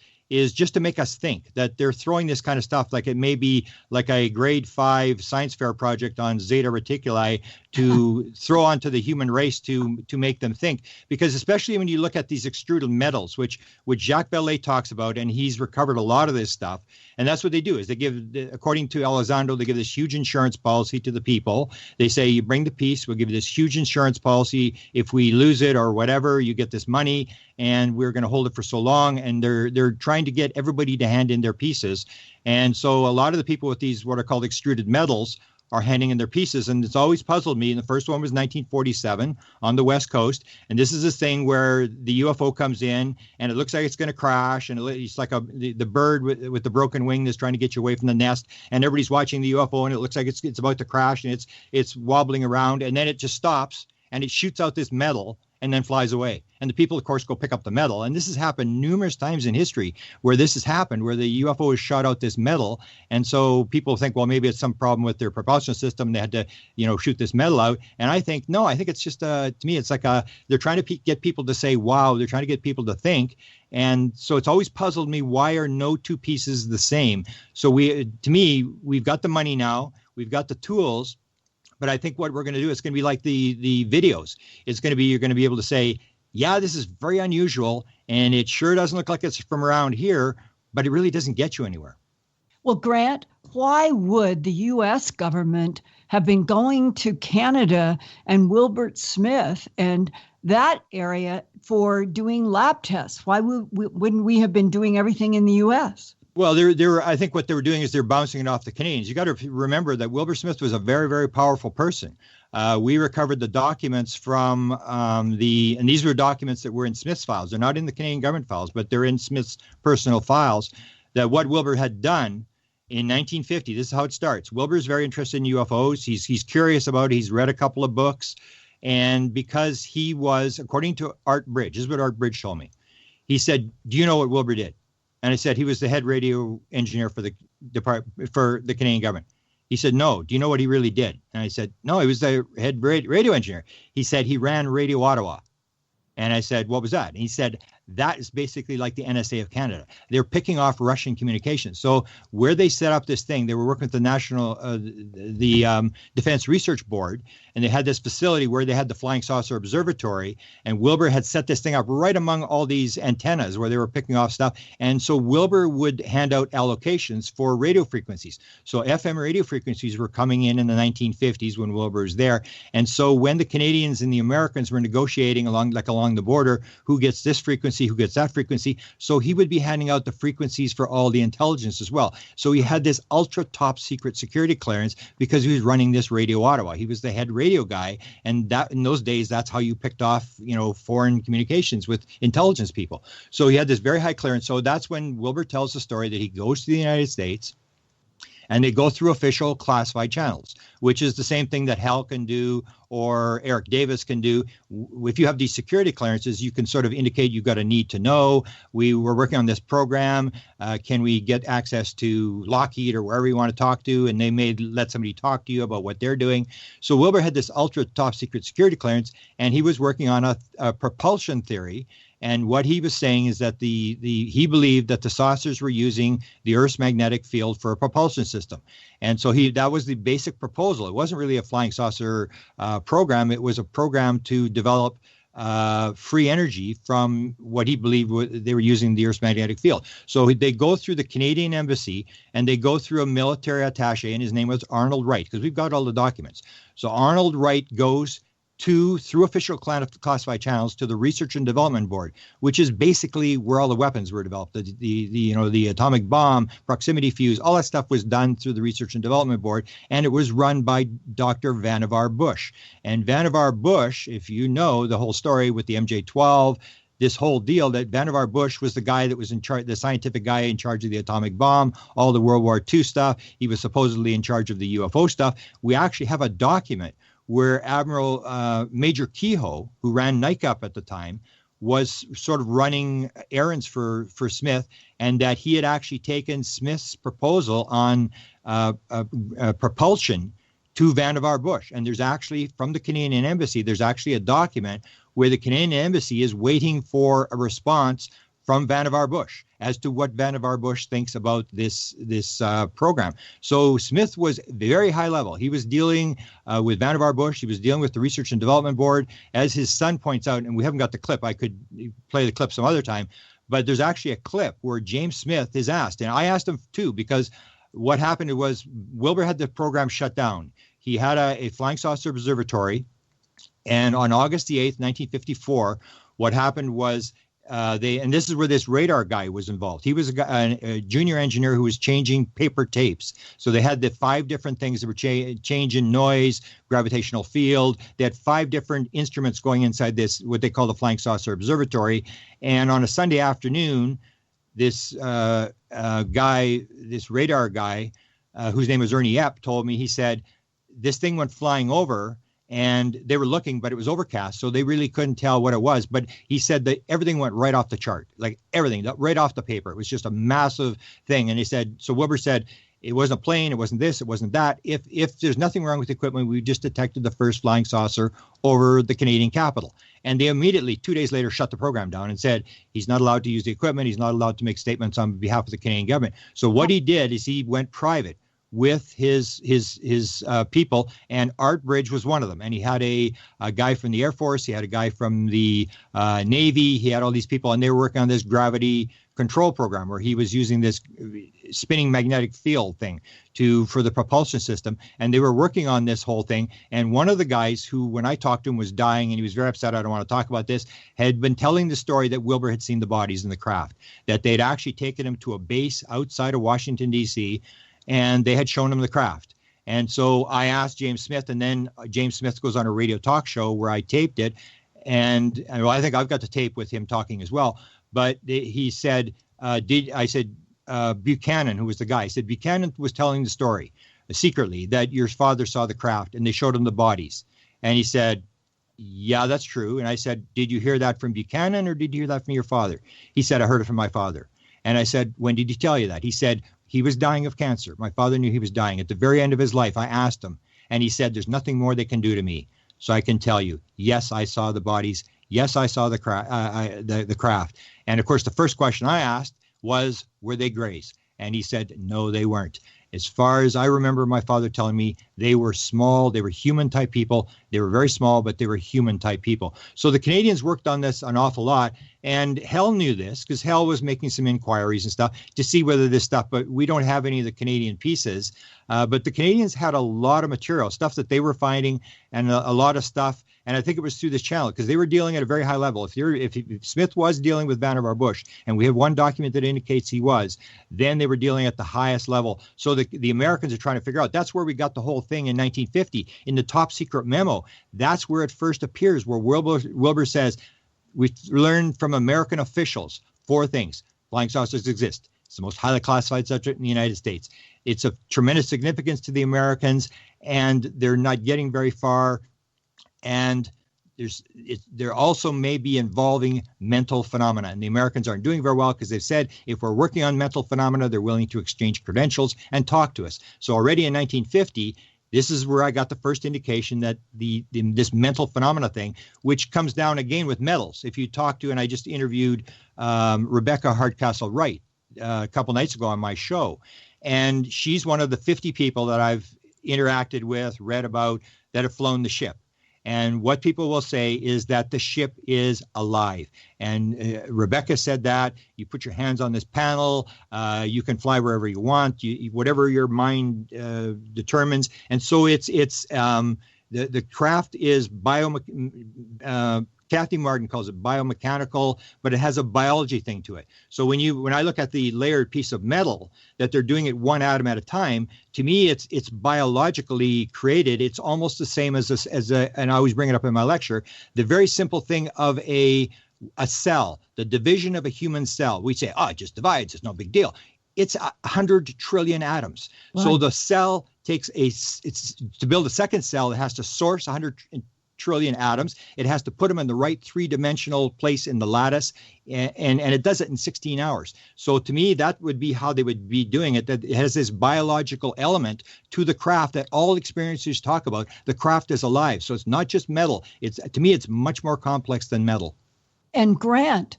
just to make us think that they're throwing this kind of stuff, like it may be like a grade 5 science fair project on Zeta Reticuli to throw onto the human race to make them think. Because especially when you look at these extruded metals, which Jacques Vallée talks about, and he's recovered a lot of this stuff. And that's what they do, is they give, according to Elizondo, they give this huge insurance policy to the people. They say, you bring the piece, we'll give you this huge insurance policy. If we lose it or whatever, you get this money, and we're going to hold it for so long. And they're trying to get everybody to hand in their pieces. And so a lot of the people with these what are called extruded metals are handing in their pieces. And it's always puzzled me. And the first one was 1947 on the West Coast. And this is a thing where the UFO comes in and it looks like it's going to crash. And it's like the bird with the broken wing that's trying to get you away from the nest. And everybody's watching the UFO and it looks like it's about to crash, and it's wobbling around. And then it just stops and it shoots out this metal and then flies away. And the people, of course, go pick up the metal. And this has happened numerous times in history where this has happened, where the UFO has shot out this metal. And so people think, well, maybe it's some problem with their propulsion system. They had to, shoot this metal out. And I think, no, I think it's just, to me, it's like they're trying to get people to say, wow, they're trying to get people to think. And so it's always puzzled me, why are no two pieces the same? So we've got the money now, we've got the tools. But I think what we're going to do is going to be like the videos. It's going to be, you're going to be able to say, yeah, this is very unusual, and it sure doesn't look like it's from around here, but it really doesn't get you anywhere. Well, Grant, why would the U.S. government have been going to Canada and Wilbur Smith and that area for doing lab tests? Why wouldn't we have been doing everything in the U.S.? Well, I think what they were doing is they're bouncing it off the Canadians. You got to remember that Wilbur Smith was a very, very powerful person. We recovered the documents from and these were documents that were in Smith's files. They're not in the Canadian government files, but they're in Smith's personal files, that what Wilbur had done in 1950, this is how it starts. Wilbur is very interested in UFOs. He's curious about it. He's read a couple of books. And because he was, according to Art Bridge, this is what Art Bridge told me. He said, do you know what Wilbur did? And I said, he was the head radio engineer for the Canadian government. He said, no. Do you know what he really did? And I said, no, he was the head radio engineer. He said he ran Radio Ottawa. And I said, what was that? And he said, that is basically like the NSA of Canada. They're picking off Russian communications. So where they set up this thing, they were working with the National, Defense Research Board, and they had this facility where they had the Flying Saucer Observatory, and Wilbur had set this thing up right among all these antennas where they were picking off stuff. And so Wilbur would hand out allocations for radio frequencies. So FM radio frequencies were coming in the 1950s when Wilbur was there. And so when the Canadians and the Americans were negotiating along the border, who gets this frequency frequency, who gets that frequency. So he would be handing out the frequencies for all the intelligence as well. So he had this ultra top secret security clearance because he was running this Radio Ottawa. He was the head radio guy. And that in those days, that's how you picked off, foreign communications with intelligence people. So he had this very high clearance. So that's when Wilbur tells the story that he goes to the United States, and they go through official classified channels, which is the same thing that Hal can do or Eric Davis can do. If you have these security clearances, you can sort of indicate you've got a need to know. We were working on this program. Can we get access to Lockheed or wherever you want to talk to? And they may let somebody talk to you about what they're doing. So Wilbur had this ultra top secret security clearance, and he was working on a propulsion theory. And what he was saying is that he believed that the saucers were using the Earth's magnetic field for a propulsion system. And so that was the basic proposal. It wasn't really a flying saucer program. It was a program to develop free energy from what he believed they were using the Earth's magnetic field. So they go through the Canadian embassy, and they go through a military attaché, and his name was Arnold Wright, because we've got all the documents. So Arnold Wright goes through official classified channels to the Research and Development Board, which is basically where all the weapons were developed. The atomic bomb, proximity fuse, all that stuff was done through the Research and Development Board, and it was run by Dr. Vannevar Bush. And Vannevar Bush, if you know the whole story with the MJ-12, this whole deal, that Vannevar Bush was the guy that was in charge, the scientific guy in charge of the atomic bomb, all the World War II stuff. He was supposedly in charge of the UFO stuff. We actually have a document where Admiral Major Kehoe, who ran NICAP at the time, was sort of running errands for Smith, and that he had actually taken Smith's proposal on propulsion to Vannevar Bush. And there's actually, from the Canadian Embassy, there's actually a document where the Canadian Embassy is waiting for a response from Vannevar Bush as to what Vannevar Bush thinks about this program. So Smith was very high level. He was dealing with Vannevar Bush. He was dealing with the Research and Development Board. As his son points out, and we haven't got the clip, I could play the clip some other time, but there's actually a clip where James Smith is asked, and I asked him too, because what happened was Wilbur had the program shut down. He had a flying saucer observatory, and on August the 8th, 1954, what happened was and this is where this radar guy was involved. He was a junior engineer who was changing paper tapes. So they had the 5 different things that were changing noise, gravitational field. They had 5 different instruments going inside this, what they call the Flying Saucer Observatory. And on a Sunday afternoon, this guy, this radar guy, whose name was Ernie Epp, told me, he said, this thing went flying over, and they were looking, but it was overcast, so they really couldn't tell what it was. But he said that everything went right off the chart, like everything, right off the paper. It was just a massive thing. And he said, so Wilbur said, it wasn't a plane, it wasn't this, it wasn't that. If there's nothing wrong with the equipment, we just detected the first flying saucer over the Canadian capital. And they immediately, 2 days later, shut the program down and said, he's not allowed to use the equipment, he's not allowed to make statements on behalf of the Canadian government. So what he did is he went private with his people, and Art Bridge was one of them. And he had a guy from the Air Force, he had a guy from the Navy, he had all these people, and they were working on this gravity control program where he was using this spinning magnetic field thing for the propulsion system. And they were working on this whole thing. And one of the guys who, when I talked to him, was dying, and he was very upset, I don't want to talk about this, had been telling the story that Wilbur had seen the bodies in the craft, that they'd actually taken him to a base outside of Washington, D.C., and they had shown him the craft. And so I asked James Smith, and then James Smith goes on a radio talk show where I taped it. And well, I think I've got the tape with him talking as well. But he said, Buchanan, who was the guy, he said, Buchanan was telling the story secretly that your father saw the craft, and they showed him the bodies. And he said, yeah, that's true. And I said, did you hear that from Buchanan, or did you hear that from your father? He said, I heard it from my father. And I said, when did he tell you that? He said, he was dying of cancer. My father knew he was dying. At the very end of his life, I asked him, and he said, there's nothing more they can do to me. So I can tell you, yes, I saw the bodies. Yes, I saw the craft. And of course, the first question I asked was, were they grays? And he said, no, they weren't. As far as I remember my father telling me, they were small, they were human-type people. They were very small, but they were human-type people. So the Canadians worked on this an awful lot, and Hell knew this because Hell was making some inquiries and stuff to see whether this stuff, but we don't have any of the Canadian pieces. But the Canadians had a lot of material, stuff that they were finding, and a lot of stuff. And I think it was through this channel because they were dealing at a very high level. If Smith was dealing with Vannevar Bush, and we have one document that indicates he was, then they were dealing at the highest level. So the Americans are trying to figure out. That's where we got the whole thing in 1950 in the top secret memo. That's where it first appears, where Wilbur says, we learned from American officials 4 things. Flying saucers exist. It's the most highly classified subject in the United States. It's of tremendous significance to the Americans, and they're not getting very far. And there also may be involving mental phenomena. And the Americans aren't doing very well because they've said if we're working on mental phenomena, they're willing to exchange credentials and talk to us. So already in 1950, this is where I got the first indication that this mental phenomena thing, which comes down again with metals. If you talk to, and I just interviewed Rebecca Hardcastle-Wright a couple nights ago on my show, and she's one of the 50 people that I've interacted with, read about, that have flown the ship. And what people will say is that the ship is alive. And Rebecca said that you put your hands on this panel, you can fly wherever you want, whatever your mind determines. And so the craft is Kathy Martin calls it biomechanical, but it has a biology thing to it. So when I look at the layered piece of metal that they're doing it one atom at a time, to me it's biologically created. It's almost the same as and I always bring it up in my lecture, the very simple thing of a cell, the division of a human cell. We say, it just divides, it's no big deal. It's 100 trillion atoms. Wow. So the cell takes to build a second cell, it has to source 100 trillion atoms. It has to put them in the right 3-dimensional place in the lattice, and it does it in 16 hours. So to me, that would be how they would be doing it, that it has this biological element to the craft that all experiencers talk about. The craft is alive. So it's not just metal. To me, it's much more complex than metal. And Grant,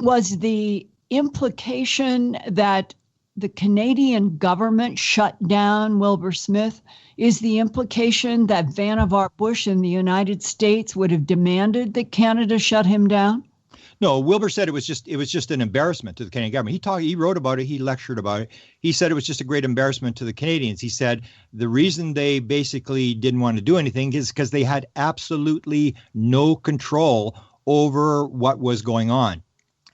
was the implication that the Canadian government shut down Wilbur Smith? Is the implication that Vannevar Bush in the United States would have demanded that Canada shut him down? No, Wilbur said it was just an embarrassment to the Canadian government. He wrote about it. He lectured about it. He said it was just a great embarrassment to the Canadians. He said the reason they basically didn't want to do anything is because they had absolutely no control over what was going on.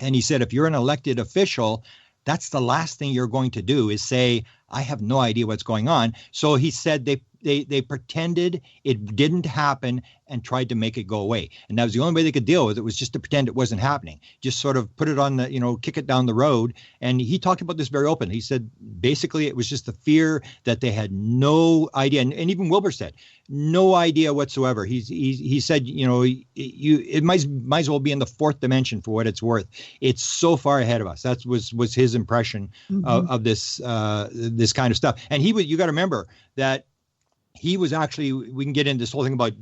And he said, if you're an elected official, that's the last thing you're going to do is say, I have no idea what's going on. So he said they pretended it didn't happen and tried to make it go away. And that was the only way they could deal with it, was just to pretend it wasn't happening. Just sort of put it on kick it down the road. And he talked about this very open. He said, basically, it was just the fear that they had no idea. And even Wilbur said, no idea whatsoever. He said, it might as well be in the 4th dimension for what it's worth. It's so far ahead of us. That was his impression of this kind of stuff. And you got to remember that he was actually, we can get into this whole thing about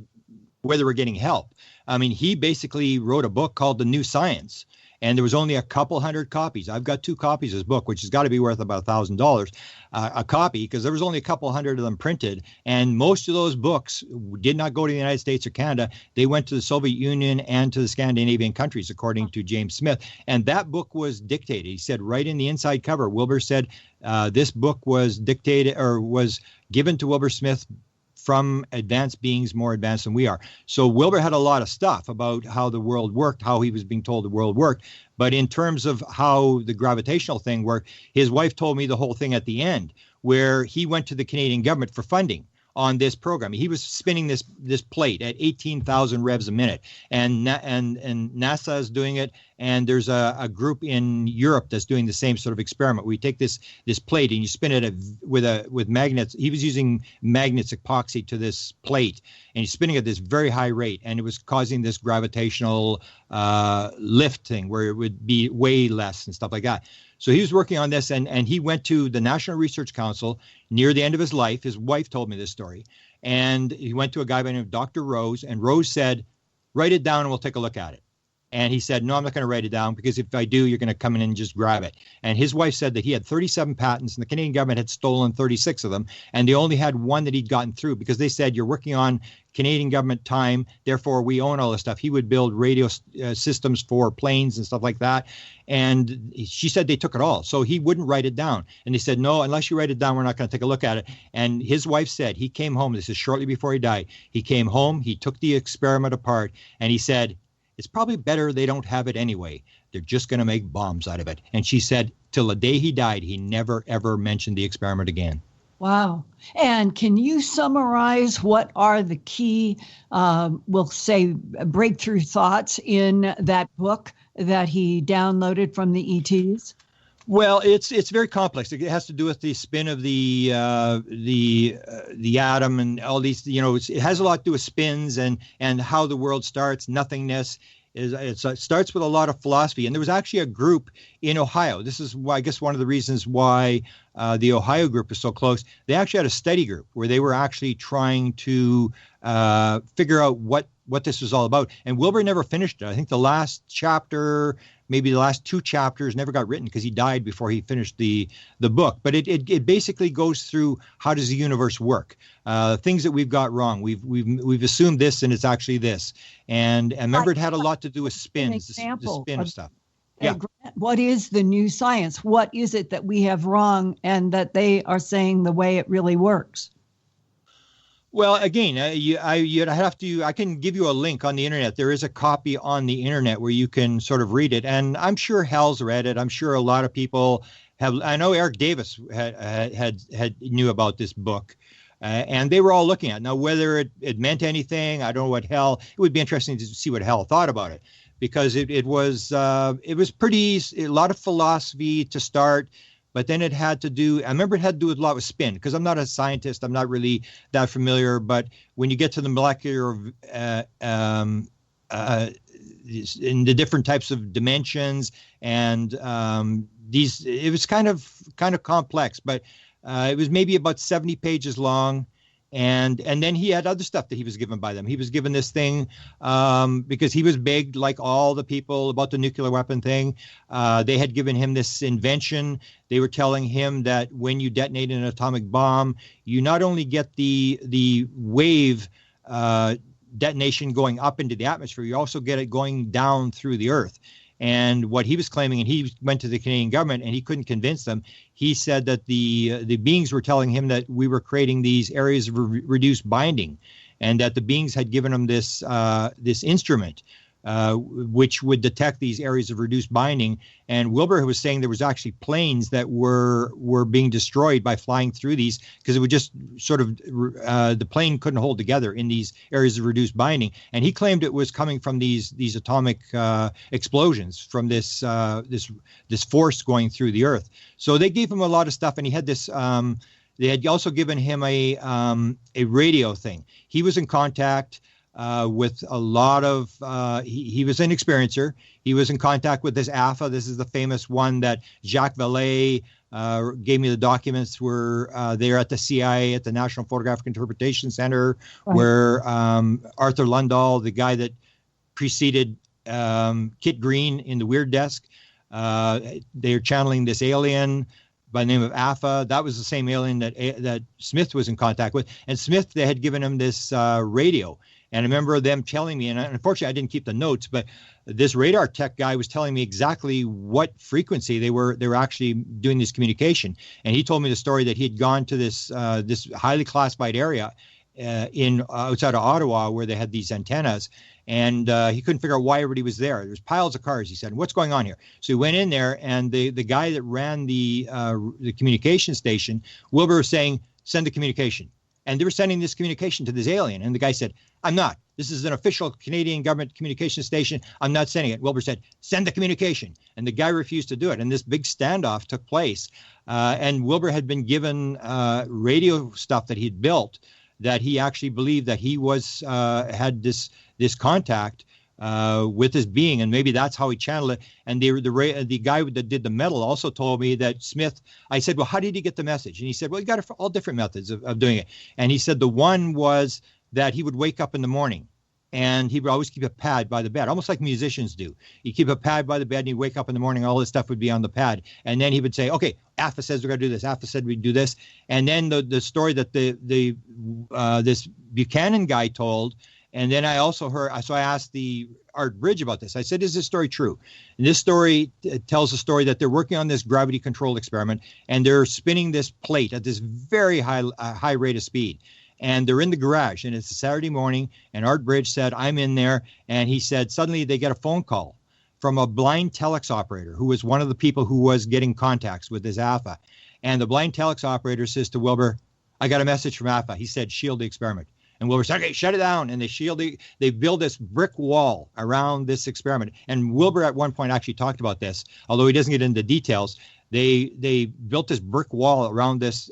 whether we're getting help. I mean, he basically wrote a book called The New Science, and there was only a couple hundred copies. I've got 2 copies of his book, which has got to be worth about $1,000 a copy, because there was only a couple hundred of them printed. And most of those books did not go to the United States or Canada. They went to the Soviet Union and to the Scandinavian countries, according to James Smith. And that book was dictated. He said right in the inside cover, Wilbur said this book was dictated or was given to Wilbur Smith from advanced beings more advanced than we are. So Wilbur had a lot of stuff about how the world worked, how he was being told the world worked. But in terms of how the gravitational thing worked, his wife told me the whole thing at the end, where he went to the Canadian government for funding on this program. He was spinning this plate at 18,000 revs a minute, and NASA is doing it, and there's a group in Europe that's doing the same sort of experiment. We take this plate and you spin it with magnets. He was using magnets epoxy to this plate, and he's spinning at this very high rate, and it was causing this gravitational lift thing where it would be way less and stuff like that. So he was working on this, and he went to the National Research Council near the end of his life. His wife told me this story. And he went to a guy by the name of Dr. Rose, and Rose said, write it down and we'll take a look at it. And he said, no, I'm not going to write it down, because if I do, you're going to come in and just grab it. And his wife said that he had 37 patents, and the Canadian government had stolen 36 of them. And they only had one that he'd gotten through, because they said, you're working on Canadian government time, therefore we own all this stuff. He would build radio systems for planes and stuff like that. And she said they took it all. So he wouldn't write it down. And they said, no, unless you write it down, we're not going to take a look at it. And his wife said he came home. This is shortly before he died. He came home. He took the experiment apart, and he said, it's probably better they don't have it anyway. They're just going to make bombs out of it. And she said, till the day he died, he never, ever mentioned the experiment again. Wow. And can you summarize what are the key, we'll say, breakthrough thoughts in that book that he downloaded from the ETs? Well, it's very complex. It has to do with the spin of the atom and all these. It has a lot to do with spins and how the world starts. Nothingness. It starts with a lot of philosophy. And there was actually a group in Ohio. This is why, I guess, one of the reasons why the Ohio group is so close. They actually had a study group where they were actually trying to figure out what this was all about. And Wilbur never finished it. I think the last chapter, maybe the last 2 chapters, never got written because he died before he finished the book. But it basically goes through how does the universe work, things that we've got wrong. We've assumed this, and it's actually this. And remember, it had a lot to do with spins, the spin of stuff. Yeah. What is the new science? What is it that we have wrong and that they are saying the way it really works? Well, again, I can give you a link on the internet. There is a copy on the internet where you can sort of read it. And I'm sure Hal's read it. I'm sure a lot of people have. I know Eric Davis had knew about this book. And they were all looking at it. Now, whether it meant anything, I don't know what Hal, it would be interesting to see what Hal thought about it, because it was pretty, a lot of philosophy to start. But then it had to do, I remember it had to do with a lot with spin, because I'm not a scientist. I'm not really that familiar. But when you get to the molecular, in the different types of dimensions and it was kind of complex, but it was maybe about 70 pages long. And then he had other stuff that he was given by them. He was given this thing because he was big, like all the people, about the nuclear weapon thing. They had given him this invention. They were telling him that when you detonate an atomic bomb, you not only get the wave detonation going up into the atmosphere, you also get it going down through the Earth. And what he was claiming, and he went to the Canadian government and he couldn't convince them. He said that the beings were telling him that we were creating these areas of reduced binding, and that the beings had given him this instrument, which would detect these areas of reduced binding. And Wilbur was saying there was actually planes that were being destroyed by flying through these, because it would just sort of the plane couldn't hold together in these areas of reduced binding. And he claimed it was coming from these atomic explosions, from this force going through the Earth. So they gave him a lot of stuff, and he had this. They had also given him a radio thing. He was in contact with a lot of, he was an experiencer. He was in contact with this AFA. This is the famous one that Jacques Vallée gave me the documents where they're at the CIA, at the National Photographic Interpretation Center, right, where Arthur Lundahl, the guy that preceded Kit Green in the Weird Desk, they're channeling this alien by the name of AFA. That was the same alien that Smith was in contact with. And Smith, they had given him this radio. And I remember them telling me, and unfortunately I didn't keep the notes, but this radar tech guy was telling me exactly what frequency they were actually doing this communication. And he told me the story that he had gone to this highly classified area outside of Ottawa where they had these antennas, and he couldn't figure out why everybody was there. There's piles of cars, he said. What's going on here? So he went in there, and the guy that ran the communication station, Wilbur, was saying, send the communication. And they were sending this communication to this alien. And the guy said, I'm not. This is an official Canadian government communication station. I'm not sending it. Wilbur said, send the communication. And the guy refused to do it. And this big standoff took place. And Wilbur had been given radio stuff that he'd built, that he actually believed that he was had this contact with this being, and maybe that's how he channeled it. And the guy that did the metal also told me that Smith, I said, well, how did he get the message? And he said, well, he got all different methods of doing it. And he said the one was that he would wake up in the morning and he would always keep a pad by the bed, almost like musicians do. He'd keep a pad by the bed, and he'd wake up in the morning, all this stuff would be on the pad. And then he would say, okay, AFA says we're going to do this. AFA said we'd do this. And then the story that this Buchanan guy told, and then I also heard, so I asked the Art Bridge about this. I said, is this story true? And this story tells a story that they're working on this gravity-controlled experiment, and they're spinning this plate at this very high rate of speed. And they're in the garage, and it's a Saturday morning, and Art Bridge said, I'm in there, and he said suddenly they get a phone call from a blind telex operator who was one of the people who was getting contacts with this AFA. And the blind telex operator says to Wilbur, I got a message from AFA. He said, shield the experiment. And Wilbur said, okay, shut it down. And they build this brick wall around this experiment. And Wilbur at one point actually talked about this, although he doesn't get into details. They built this brick wall around this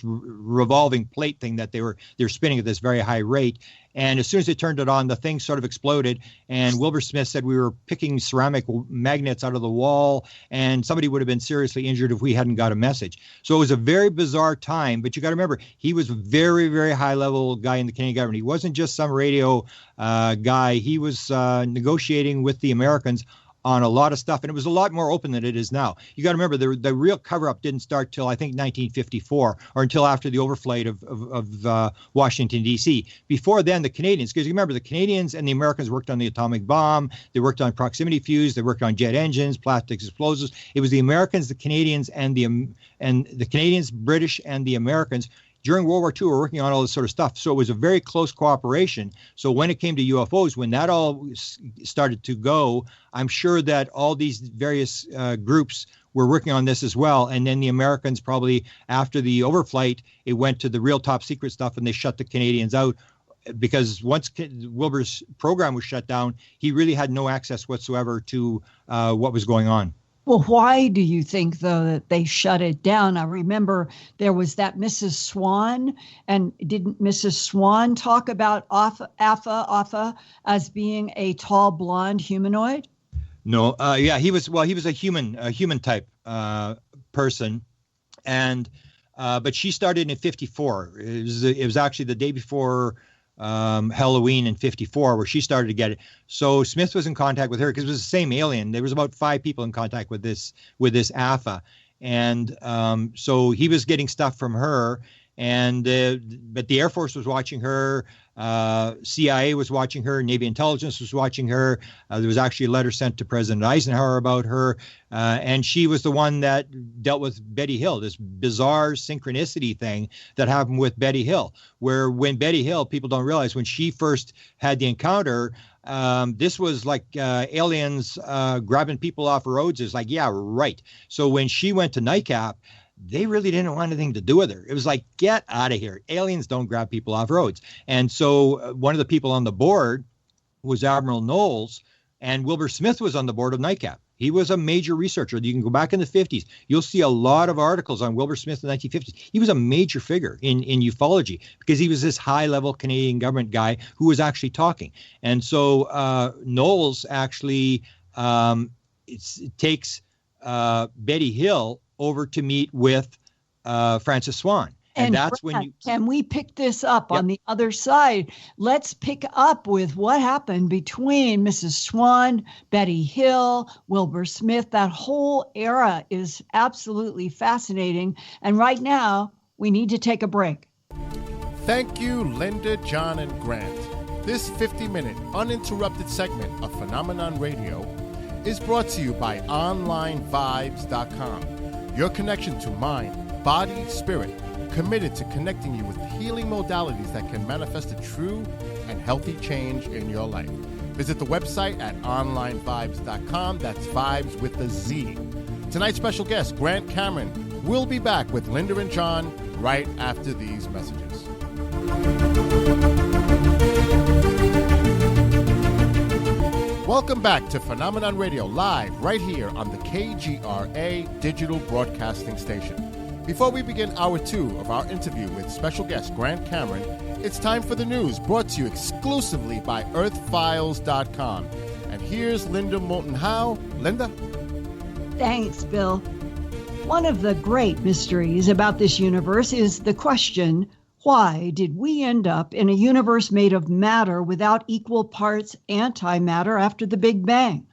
revolving plate thing that they're spinning at this very high rate. And as soon as they turned it on, the thing sort of exploded. And Wilbur Smith said we were picking ceramic magnets out of the wall, and somebody would have been seriously injured if we hadn't got a message. So it was a very bizarre time. But you got to remember, he was a very, very high level guy in the Canadian government. He wasn't just some radio guy. He was negotiating with the Americans on a lot of stuff, and it was a lot more open than it is now. You got to remember, the real cover-up didn't start till, I think, 1954, or until after the overflight of Washington, D.C. Before then, the Canadians, because you remember, the Canadians and the Americans worked on the atomic bomb, they worked on proximity fuse, they worked on jet engines, plastic explosives. It was the Americans, the Canadians, and the Canadians, British, and the Americans during World War II, we're working on all this sort of stuff. So it was a very close cooperation. So when it came to UFOs, when that all started to go, I'm sure that all these various groups were working on this as well. And then the Americans probably, after the overflight, it went to the real top secret stuff, and they shut the Canadians out. Because once Wilbur's program was shut down, he really had no access whatsoever to what was going on. Well, why do you think, though, that they shut it down? I remember there was that Mrs. Swan, and didn't Mrs. Swan talk about AFA as being a tall, blonde humanoid? No, yeah, he was a human type person, and but she started in 54. It was actually the day before Halloween in 54 where she started to get it. So Smith was in contact with her because it was the same alien. There was about 5 people in contact with this AFA, and so he was getting stuff from her. And but the Air Force was watching her, CIA was watching her, Navy intelligence was watching her. There was actually a letter sent to President Eisenhower about her, and she was the one that dealt with Betty Hill, this bizarre synchronicity thing that happened with Betty Hill, where when Betty Hill, people don't realize, when she first had the encounter, this was like aliens grabbing people off roads. It's like, yeah, right. So when she went to NICAP, they really didn't want anything to do with her. It was like, get out of here. Aliens don't grab people off roads. And so one of the people on the board was Admiral Knowles, and Wilbur Smith was on the board of NICAP. He was a major researcher. You can go back in the 50s. You'll see a lot of articles on Wilbur Smith in the 1950s. He was a major figure in ufology because he was this high-level Canadian government guy who was actually talking. And so Knowles actually takes Betty Hill over to meet with Francis Swan. And that's Brad, when you... Can we pick this up on the other side? Let's pick up with what happened between Mrs. Swan, Betty Hill, Wilbur Smith. That whole era is absolutely fascinating. And right now, we need to take a break. Thank you, Linda, John, and Grant. This 50-minute uninterrupted segment of Phenomenon Radio is brought to you by OnlineVibes.com. Your connection to mind, body, spirit, committed to connecting you with healing modalities that can manifest a true and healthy change in your life. Visit the website at OnlineVibes.com. That's vibes with a Z. Tonight's special guest, Grant Cameron, will be back with Linda and John right after these messages. Welcome back to Phenomenon Radio, live right here on the KGRA digital broadcasting station. Before we begin hour 2 of our interview with special guest Grant Cameron, it's time for the news brought to you exclusively by Earthfiles.com. And here's Linda Moulton Howe. Linda? Thanks, Bill. One of the great mysteries about this universe is the question, Why did we end up in a universe made of matter without equal parts antimatter after the Big Bang?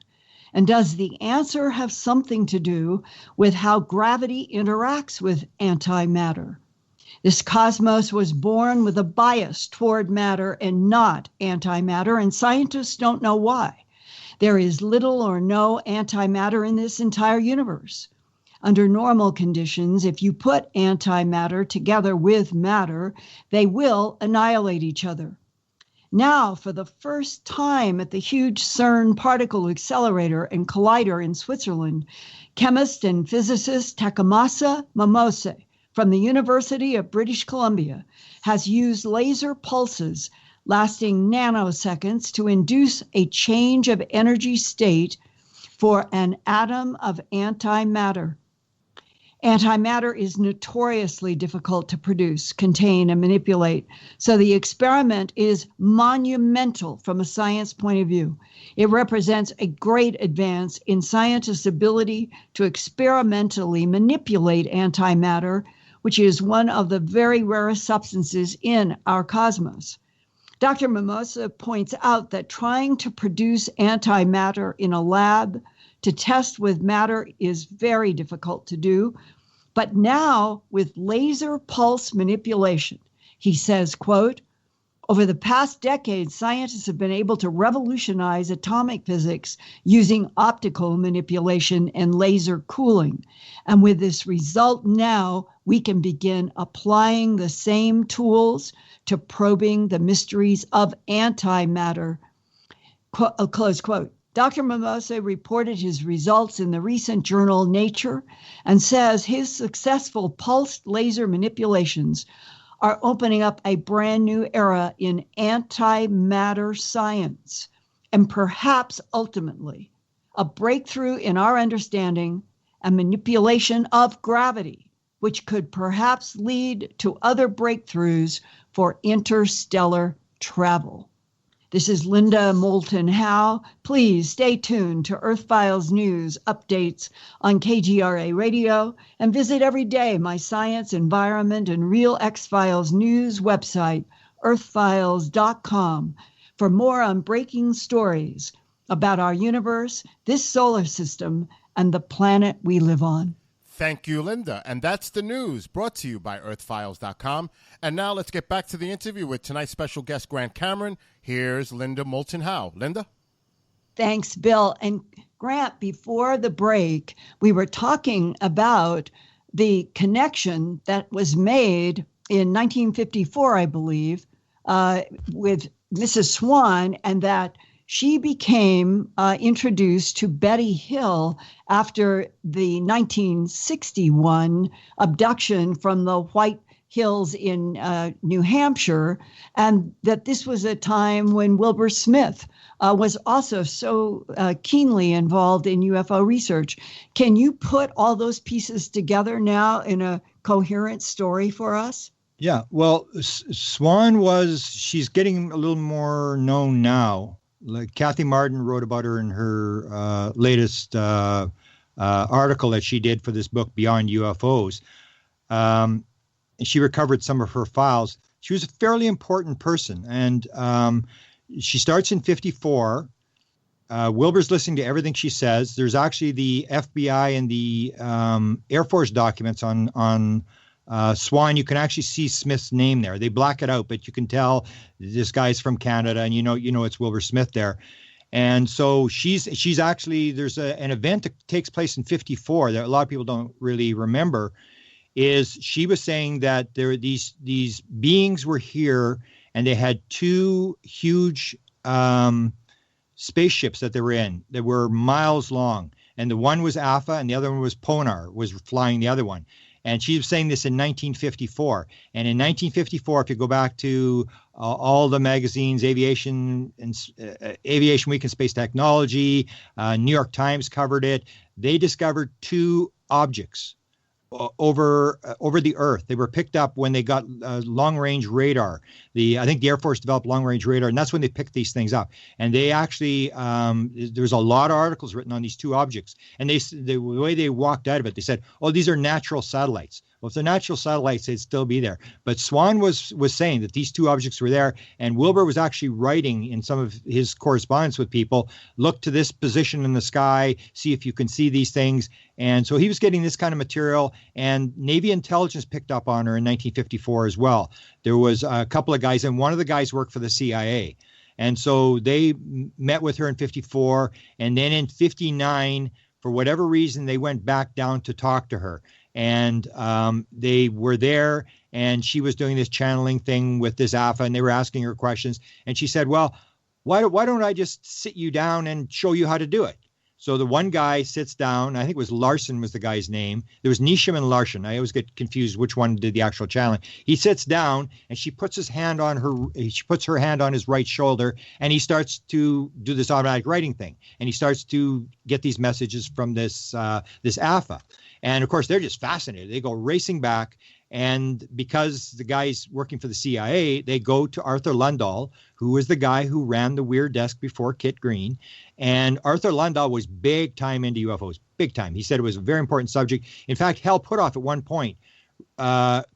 And does the answer have something to do with how gravity interacts with antimatter? This cosmos was born with a bias toward matter and not antimatter, and scientists don't know why. There is little or no antimatter in this entire universe. Under normal conditions, if you put antimatter together with matter, they will annihilate each other. Now, for the first time at the huge CERN particle accelerator and collider in Switzerland, chemist and physicist Takamasa Momose from the University of British Columbia has used laser pulses lasting nanoseconds to induce a change of energy state for an atom of antimatter. Antimatter is notoriously difficult to produce, contain, and manipulate, so the experiment is monumental from a science point of view. It represents a great advance in scientists' ability to experimentally manipulate antimatter, which is one of the very rarest substances in our cosmos. Dr. Mimosa points out that trying to produce antimatter in a lab to test with matter is very difficult to do. But now with laser pulse manipulation, he says, quote, over the past decade, scientists have been able to revolutionize atomic physics using optical manipulation and laser cooling. And with this result now, we can begin applying the same tools to probing the mysteries of antimatter, close quote. Dr. Momose reported his results in the recent journal Nature and says his successful pulsed laser manipulations are opening up a brand new era in antimatter science and perhaps ultimately a breakthrough in our understanding and manipulation of gravity, which could perhaps lead to other breakthroughs for interstellar travel. This is Linda Moulton Howe. Please stay tuned to Earthfiles news updates on KGRA Radio and visit every day my science, environment, and real X-Files news website, earthfiles.com, for more on breaking stories about our universe, this solar system, and the planet we live on. Thank you, Linda. And that's the news brought to you by Earthfiles.com. And now let's get back to the interview with tonight's special guest, Grant Cameron. Here's Linda Moulton Howe. Linda? Thanks, Bill. And Grant, before the break, we were talking about the connection that was made in 1954, I believe, with Mrs. Swan, and that she became introduced to Betty Hill after the 1961 abduction from the White Hills in New Hampshire, and that this was a time when Wilbur Smith was also so keenly involved in UFO research. Can you put all those pieces together now in a coherent story for us? Yeah, well, Swan she's getting a little more known now. Like Kathy Martin wrote about her in her latest article that she did for this book, Beyond UFOs. And she recovered some of her files. She was a fairly important person. And she starts in 54. Wilbur's listening to everything she says. There's actually the FBI and the Air Force documents on Swan. You can actually see Smith's name there. They black it out, but you can tell this guy's from Canada, and you know it's Wilbur Smith there. And so she's actually, there's an event that takes place in 54 that a lot of people don't really remember. Is she was saying that there these beings were here, and they had two huge spaceships that they were in that were miles long, and the one was Alpha and the other one was Ponar, was flying the other one. And she was saying this in 1954. And in 1954, if you go back to all the magazines, Aviation Week and Space Technology, New York Times covered it. They discovered two objects over the Earth. They were picked up when they got long-range radar. I think the Air Force developed long-range radar, and that's when they picked these things up. And they actually, there's a lot of articles written on these two objects. And the way they walked out of it, they said, "Oh, these are natural satellites." Well, if they're natural satellites, they'd still be there. But Swan was saying that these two objects were there, and Wilbur was actually writing in some of his correspondence with people, look to this position in the sky, see if you can see these things. And so he was getting this kind of material, and Navy intelligence picked up on her in 1954 as well. There was a couple of guys, and one of the guys worked for the CIA. And so they met with her in 54, and then in 59, for whatever reason, they went back down to talk to her. And they were there, and she was doing this channeling thing with this AFA, and they were asking her questions. And she said, well, why don't I just sit you down and show you how to do it? So the one guy sits down. I think it was Larson was the guy's name. There was Neesham and Larson. I always get confused which one did the actual channeling. He sits down, and she puts her hand on his right shoulder, and he starts to do this automatic writing thing. And he starts to get these messages from this AFA. And of course, they're just fascinated. They go racing back. And because the guy's working for the CIA, they go to Arthur Lundall, who was the guy who ran the Weird Desk before Kit Green. And Arthur Lundall was big time into UFOs, big time. He said it was a very important subject. In fact, Hal Puthoff at one point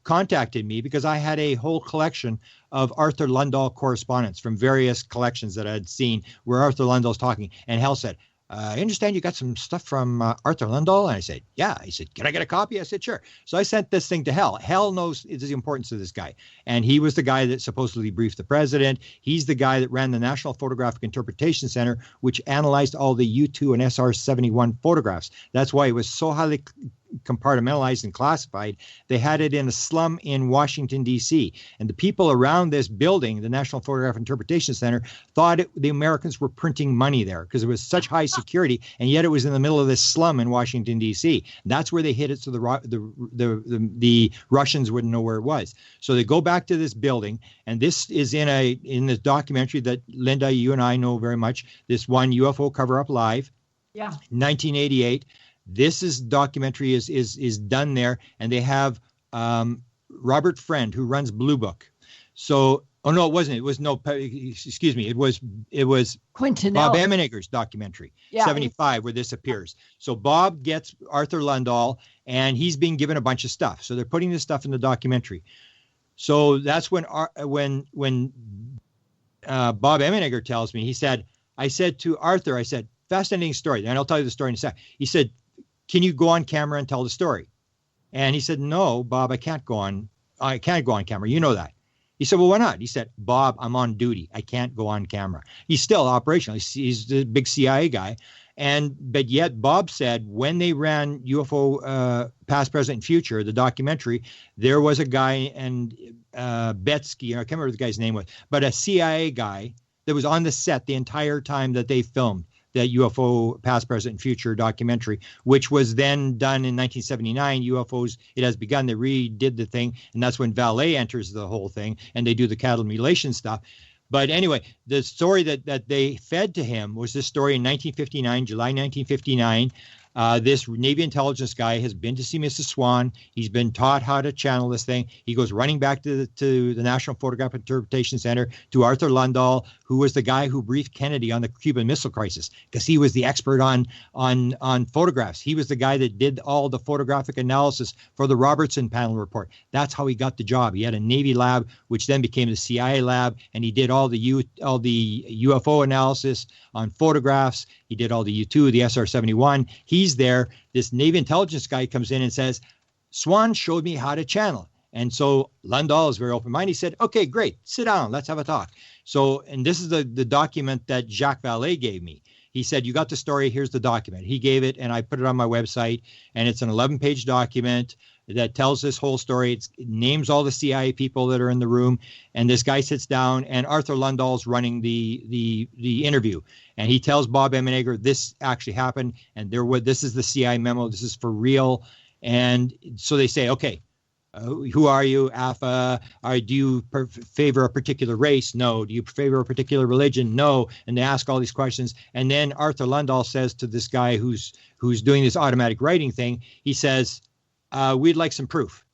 contacted me because I had a whole collection of Arthur Lundall correspondence from various collections that I had seen where Arthur Lundall's talking. And Hal said, I understand you got some stuff from Arthur Lundall. And I said, yeah. He said, can I get a copy? I said, sure. So I sent this thing to Hal. Hal knows the importance of this guy. And he was the guy that supposedly briefed the president. He's the guy that ran the National Photographic Interpretation Center, which analyzed all the U-2 and SR-71 photographs. That's why it was so highly compartmentalized and classified. They had it in a slum in Washington, D.C. And the people around this building, the National Photographic Interpretation Center, thought the Americans were printing money there because it was such high security, and yet it was in the middle of this slum in Washington, D.C. That's where they hid it so the Russians wouldn't know where it was. So they go back to this building, and this is in this documentary that, Linda, you and I know very much, this one, UFO Cover-Up Live, 1988. This documentary is done there, and they have Robert Friend, who runs Blue Book. So, oh no, it wasn't. It was excuse me. It was Quinton Bob Emenegger's documentary, 75, where this appears. So Bob gets Arthur Lundall, and he's being given a bunch of stuff. So they're putting this stuff in the documentary. So that's when Bob Emenegger tells me, he said, I said to Arthur, I said, fascinating story. And I'll tell you the story in a sec. He said, can you go on camera and tell the story? And he said, no, Bob, I can't go on camera. You know that. He said, well, why not? He said, Bob, I'm on duty. I can't go on camera. He's still operational. He's the big CIA guy. But yet Bob said when they ran UFO Past, Present, and Future, the documentary, there was a guy, and Betsky, I can't remember what the guy's name was, but a CIA guy that was on the set the entire time that they filmed that UFO Past, Present, and Future documentary, which was then done in 1979. UFOs, It Has Begun. They redid the thing, and that's when Valet enters the whole thing, and they do the cattle mutilation stuff. But anyway, the story that they fed to him was this story in 1959, July 1959. This Navy intelligence guy has been to see Mrs. Swan. He's been taught how to channel this thing. He goes running back to the National Photographic Interpretation Center, to Arthur Lundall, who was the guy who briefed Kennedy on the Cuban Missile Crisis, because he was the expert on photographs. He was the guy that did all the photographic analysis for the Robertson panel report. That's how he got the job. He had a Navy lab, which then became the CIA lab, and he did all the UFO analysis on photographs. He did all the U-2, the SR-71. He's there. This Navy intelligence guy comes in and says, Swan showed me how to channel. And so Lundall is very open-minded. He said, okay, great. Sit down. Let's have a talk. So, and this is the document that Jacques Vallée gave me. He said, you got the story. Here's the document. He gave it, and I put it on my website. And it's an 11-page document that tells this whole story. It names all the CIA people that are in the room. And this guy sits down, and Arthur Lundall's running the interview. And he tells Bob Emenegger, this actually happened, and this is the CIA memo. This is for real. And so they say, okay, who are you, AFA? Do you favor a particular race? No. Do you favor a particular religion? No. And they ask all these questions. And then Arthur Lundall says to this guy who's doing this automatic writing thing, he says, we'd like some proof.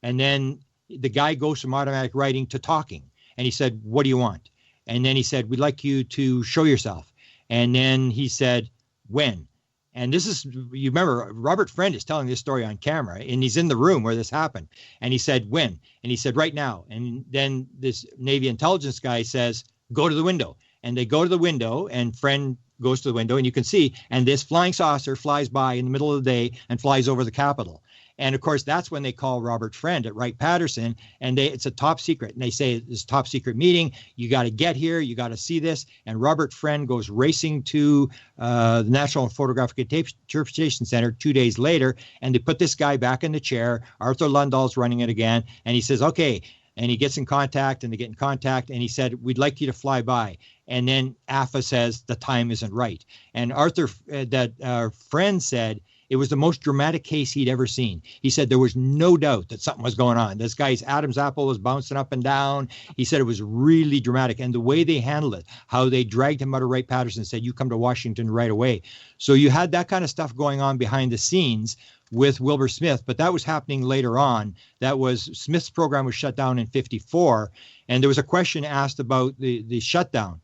And then the guy goes from automatic writing to talking. And he said, what do you want? And then he said, we'd like you to show yourself. And then he said, when? And this is, you remember, Robert Friend is telling this story on camera, and he's in the room where this happened. And he said, when? And he said, right now. And then this Navy intelligence guy says, go to the window. And they go to the window, and Friend goes to the window, and you can see, and this flying saucer flies by in the middle of the day and flies over the Capitol. And of course, that's when they call Robert Friend at Wright-Patterson, and it's a top secret. And they say, this top secret meeting, you got to get here, you got to see this. And Robert Friend goes racing to the National Photographic Interpretation Center 2 days later, and they put this guy back in the chair. Arthur Lundahl's running it again, and he says, okay. And he gets in contact, and they get in contact, and he said, we'd like you to fly by. And then AFA says the time isn't right. And Arthur, Friend said, it was the most dramatic case he'd ever seen. He said there was no doubt that something was going on. This guy's Adam's apple was bouncing up and down. He said it was really dramatic. And the way they handled it, how they dragged him out of Wright-Patterson and said, you come to Washington right away. So you had that kind of stuff going on behind the scenes with Wilbur Smith, but that was happening later on. That was, Smith's program was shut down in 1954. And there was a question asked about the shutdown.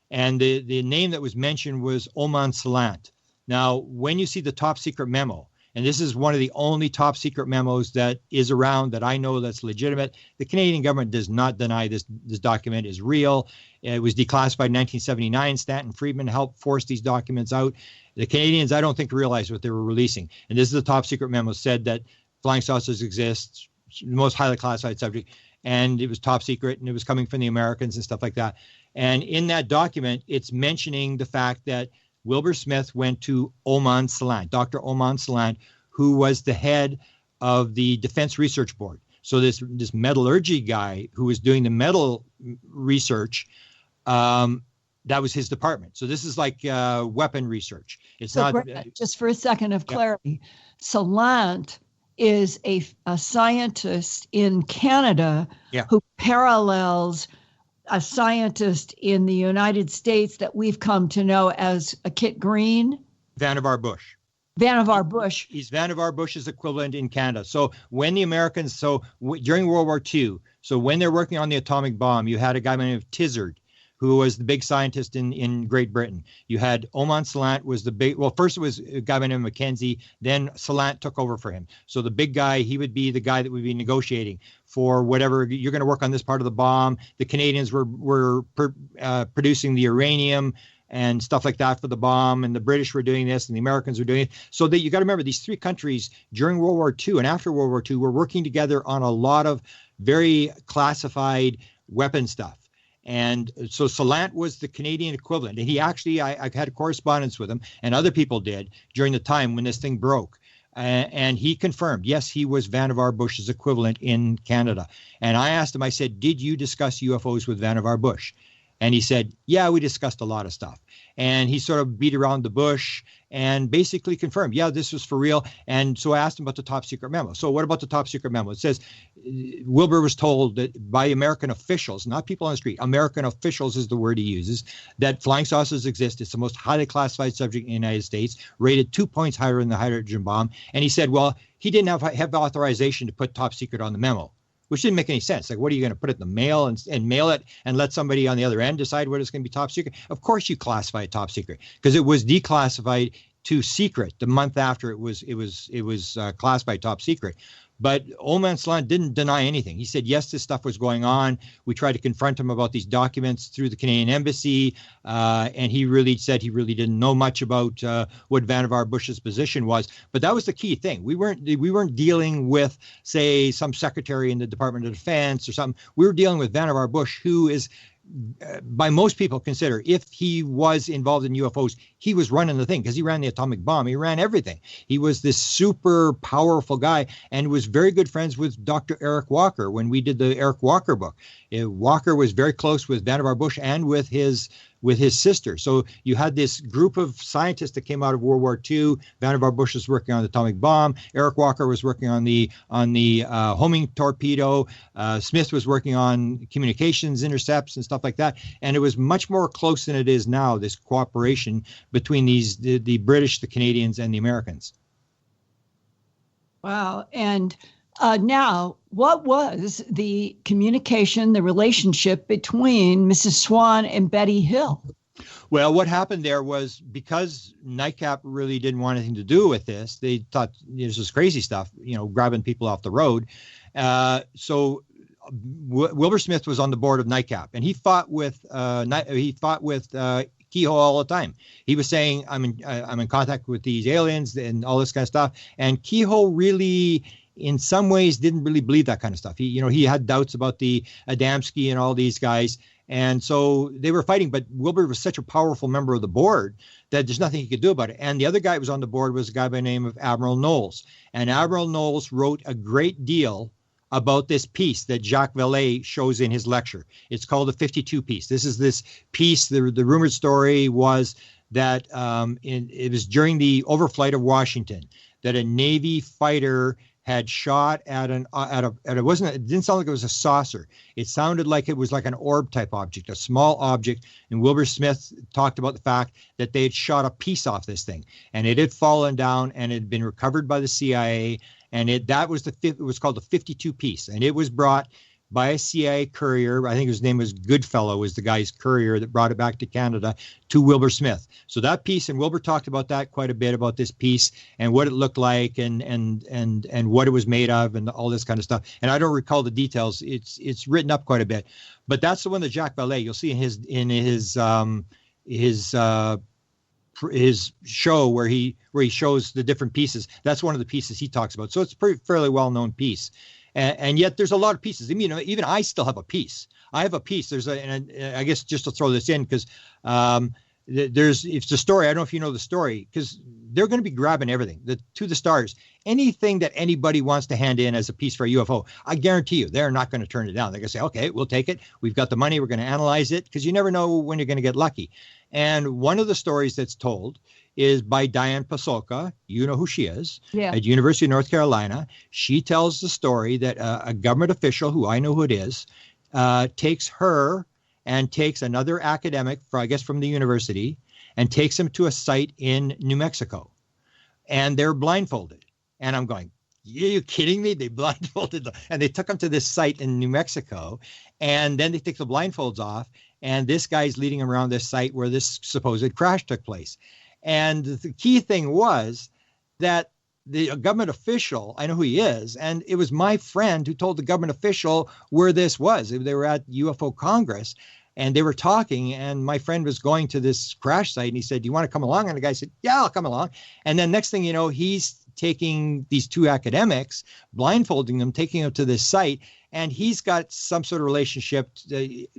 And the name that was mentioned was Oman Salant. Now, when you see the top secret memo, and this is one of the only top secret memos that is around that I know that's legitimate, the Canadian government does not deny this document is real. It was declassified in 1979. Stanton Friedman helped force these documents out. The Canadians, I don't think, realized what they were releasing. And this is the top secret memo, said that flying saucers exist, the most highly classified subject, and it was top secret, and it was coming from the Americans and stuff like that. And in that document, it's mentioning the fact that Wilbur Smith went to Oman Salant, Dr. Oman Salant, who was the head of the Defense Research Board. So this metallurgy guy who was doing the metal research, that was his department. So this is like weapon research. It's so not just for a second of clarity. Salant is a scientist in Canada who parallels a scientist in the United States that we've come to know as a Kit Green. Vannevar Bush. Vannevar Bush. He's Vannevar Bush's equivalent in Canada. So when the Americans, during World War II, so when they're working on the atomic bomb, you had a guy named Tizard, who was the big scientist in Great Britain. You had Oman Salant was the big, well, first it was a guy named Mackenzie, then Salant took over for him. So the big guy, he would be the guy that would be negotiating for whatever, you're going to work on this part of the bomb. The Canadians were producing the uranium and stuff like that for the bomb, and the British were doing this, and the Americans were doing it. So that you got to remember, these three countries during World War II and after World War II were working together on a lot of very classified weapon stuff. And so Salant was the Canadian equivalent. And he actually, I've had correspondence with him, and other people did, during the time when this thing broke. And he confirmed, yes, he was Vannevar Bush's equivalent in Canada. And I asked him, I said, did you discuss UFOs with Vannevar Bush? And he said, yeah, we discussed a lot of stuff. And he sort of beat around the bush and basically confirmed, yeah, this was for real. And so I asked him about the top secret memo. So what about the top secret memo? It says Wilbur was told that by American officials, not people on the street, American officials is the word he uses, that flying saucers exist. It's the most highly classified subject in the United States, rated 2 points higher than the hydrogen bomb. And he said, well, he didn't have authorization to put top secret on the memo, which didn't make any sense. Like, what are you going to put it in the mail and mail it and let somebody on the other end decide what it's going to be top secret? Of course you classify it top secret, because it was declassified to secret the month after it was classified top secret. But Oman Salant didn't deny anything. He said, yes, this stuff was going on. We tried to confront him about these documents through the Canadian Embassy. And he really said he really didn't know much about what Vannevar Bush's position was. But that was the key thing. We weren't dealing with, say, some secretary in the Department of Defense or something. We were dealing with Vannevar Bush, who is, by most people consider, if he was involved in UFOs, he was running the thing, because he ran the atomic bomb. He ran everything. He was this super powerful guy and was very good friends with Dr. Eric Walker when we did the Eric Walker book. Walker was very close with Vannevar Bush and with his sister. So you had this group of scientists that came out of World War II. Vannevar Bush was working on the atomic bomb. Eric Walker was working on the homing torpedo. Smith was working on communications intercepts and stuff like that. And it was much more close than it is now, this cooperation between the British, the Canadians, and the Americans. Wow. And now, what was the communication, the relationship between Mrs. Swan and Betty Hill? Well, what happened there was because NICAP really didn't want anything to do with this. They thought this was crazy stuff, grabbing people off the road. So Wilbur Smith was on the board of NICAP, and he fought with Kehoe all the time. He was saying, I'm in contact with these aliens and all this kind of stuff. And Kehoe really, in some ways, didn't really believe that kind of stuff. He had doubts about the Adamski and all these guys. And so they were fighting, but Wilbur was such a powerful member of the board that there's nothing he could do about it. And the other guy who was on the board was a guy by the name of Admiral Knowles. And Admiral Knowles wrote a great deal about this piece that Jacques Vallée shows in his lecture. It's called the 52 piece. This is this piece. The rumored story was that it was during the overflight of Washington that a Navy fighter had shot at it didn't sound like it was a saucer. It sounded like it was like an orb type object, a small object. And Wilbur Smith talked about the fact that they had shot a piece off this thing, and it had fallen down and it had been recovered by the CIA. And it was called the 52 piece, and it was brought by a CIA courier. I think his name was Goodfellow, was the guy's courier that brought it back to Canada to Wilbur Smith. So that piece, and Wilbur talked about that quite a bit, about this piece and what it looked like and what it was made of and all this kind of stuff. And I don't recall the details. It's written up quite a bit, but that's the one that Jacques Vallée, you'll see in his show where he shows the different pieces. That's one of the pieces he talks about. So it's a fairly well-known piece. And yet there's a lot of pieces. I mean, even I still have a piece. I have a piece. And I guess just to throw this in, because it's the story. I don't know if you know the story, because they're going to be grabbing everything to the stars. Anything that anybody wants to hand in as a piece for a UFO, I guarantee you, they're not going to turn it down. They're going to say, okay, we'll take it. We've got the money. We're going to analyze it, because you never know when you're going to get lucky. And one of the stories that's told is by Diane Pasulka. You know who she is, at University of North Carolina. She tells the story that a government official, who I know who it is, takes her and takes another academic, from the university, and takes him to a site in New Mexico. And they're blindfolded. And I'm going, are you kidding me? They blindfolded them. And they took them to this site in New Mexico. And then they take the blindfolds off. And this guy's leading them around this site where this supposed crash took place. And the key thing was that the government official, I know who he is, and it was my friend who told the government official where this was. They were at UFO Congress, and they were talking, and my friend was going to this crash site, and he said, do you want to come along? And the guy said, yeah, I'll come along. And then next thing you know, he's taking these two academics, blindfolding them, taking them to this site, and he's got some sort of relationship,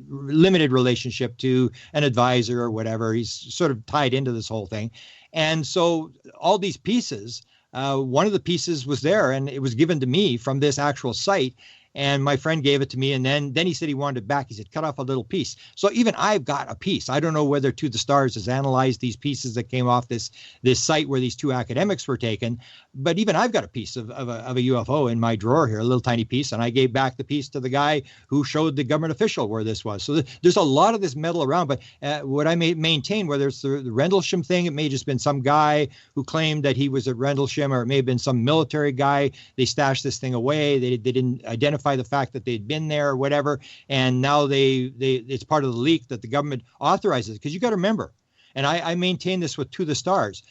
limited relationship to an advisor or whatever. He's sort of tied into this whole thing. And so all these pieces, one of the pieces was there, and it was given to me from this actual site. And my friend gave it to me, and then he said he wanted it back. He said, cut off a little piece. So even I've got a piece. I don't know whether To the Stars has analyzed these pieces that came off this site where these two academics were taken, but even I've got a piece of a UFO in my drawer here, a little tiny piece, and I gave back the piece to the guy who showed the government official where this was. So there's a lot of this metal around, but what I may maintain, whether it's the Rendlesham thing, it may have just been some guy who claimed that he was at Rendlesham, or it may have been some military guy. They stashed this thing away. They didn't identify the fact that they'd been there or whatever, and now it's part of the leak that the government authorizes. Because you got to remember, and I maintain this with To the Stars,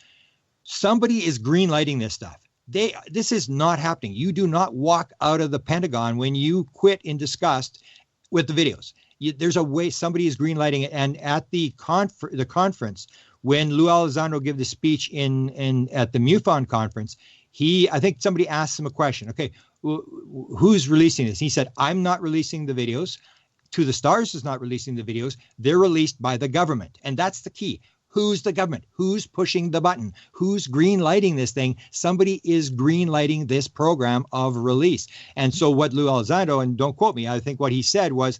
somebody is green-lighting this stuff. This is not happening. You do not walk out of the Pentagon when you quit in disgust with the videos. There's a way somebody is green-lighting it. And at the conference, when Lou Elizondo gave the speech at the MUFON conference, I think somebody asked him a question. Okay, who's releasing this? He said, I'm not releasing the videos. To the Stars is not releasing the videos. They're released by the government. And that's the key. Who's the government? Who's pushing the button? Who's green lighting this thing? Somebody is green lighting this program of release. And so what Lou Elizondo, and don't quote me, I think what he said was,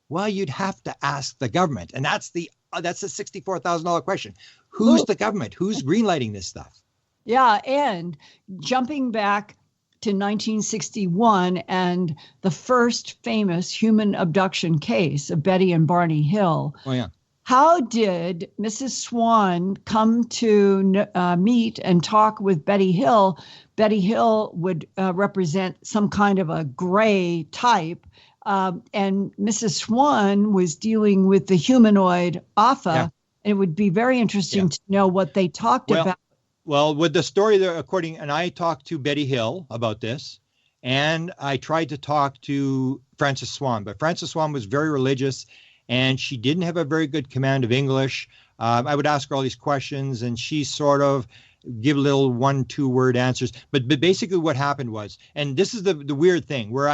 well, you'd have to ask the government. And that's the $64,000 question. Who's the government? Who's green lighting this stuff? Yeah, and jumping back to 1961 and the first famous human abduction case of Betty and Barney Hill. Oh, yeah. How did Mrs. Swan come to meet and talk with Betty Hill? Betty Hill would represent some kind of a gray type. And Mrs. Swan was dealing with the humanoid Alpha. Yeah. And it would be very interesting to know what they talked about. Well, with the story there, and I talked to Betty Hill about this, and I tried to talk to Frances Swan, but Frances Swan was very religious, and she didn't have a very good command of English. I would ask her all these questions, and she sort of give little 1-2 word answers. But basically what happened was, and this is the weird thing, where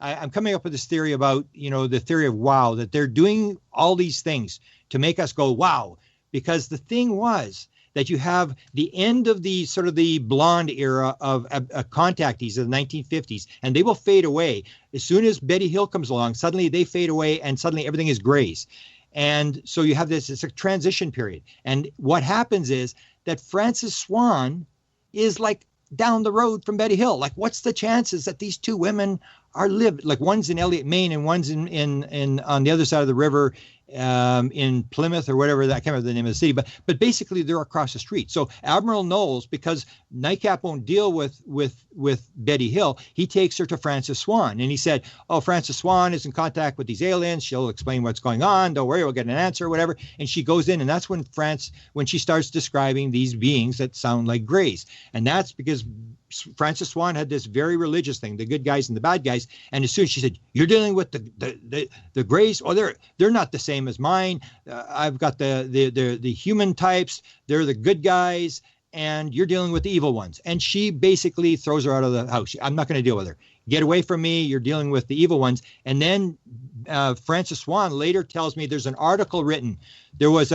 I'm coming up with this theory about, the theory of wow, that they're doing all these things to make us go, wow. Because the thing was that you have the end of the sort of the blonde era of contactees of the 1950s, and they will fade away. As soon as Betty Hill comes along, suddenly they fade away, and suddenly everything is grays. And so you have it's a transition period. And what happens is that Frances Swan is like down the road from Betty Hill. Like, what's the chances that these two women are like one's in Elliott, Maine, and one's in on the other side of the river in Plymouth or whatever, I can't remember the name of the city, but basically they're across the street. So Admiral Knowles, because Nightcap won't deal with Betty Hill, he takes her to Frances Swan, and he said, oh, Frances Swan is in contact with these aliens. She'll explain what's going on. Don't worry, we'll get an answer or whatever. And she goes in, and that's when she starts describing these beings that sound like grays. And that's because Frances Swan had this very religious thing, the good guys and the bad guys. And as soon as she said, you're dealing with the grays, oh, they're not the same as mine. I've got the human types. They're the good guys, and you're dealing with the evil ones. And she basically throws her out of the house. I'm not going to deal with her. Get away from me. You're dealing with the evil ones. And then Frances Swan later tells me there's an article written. There was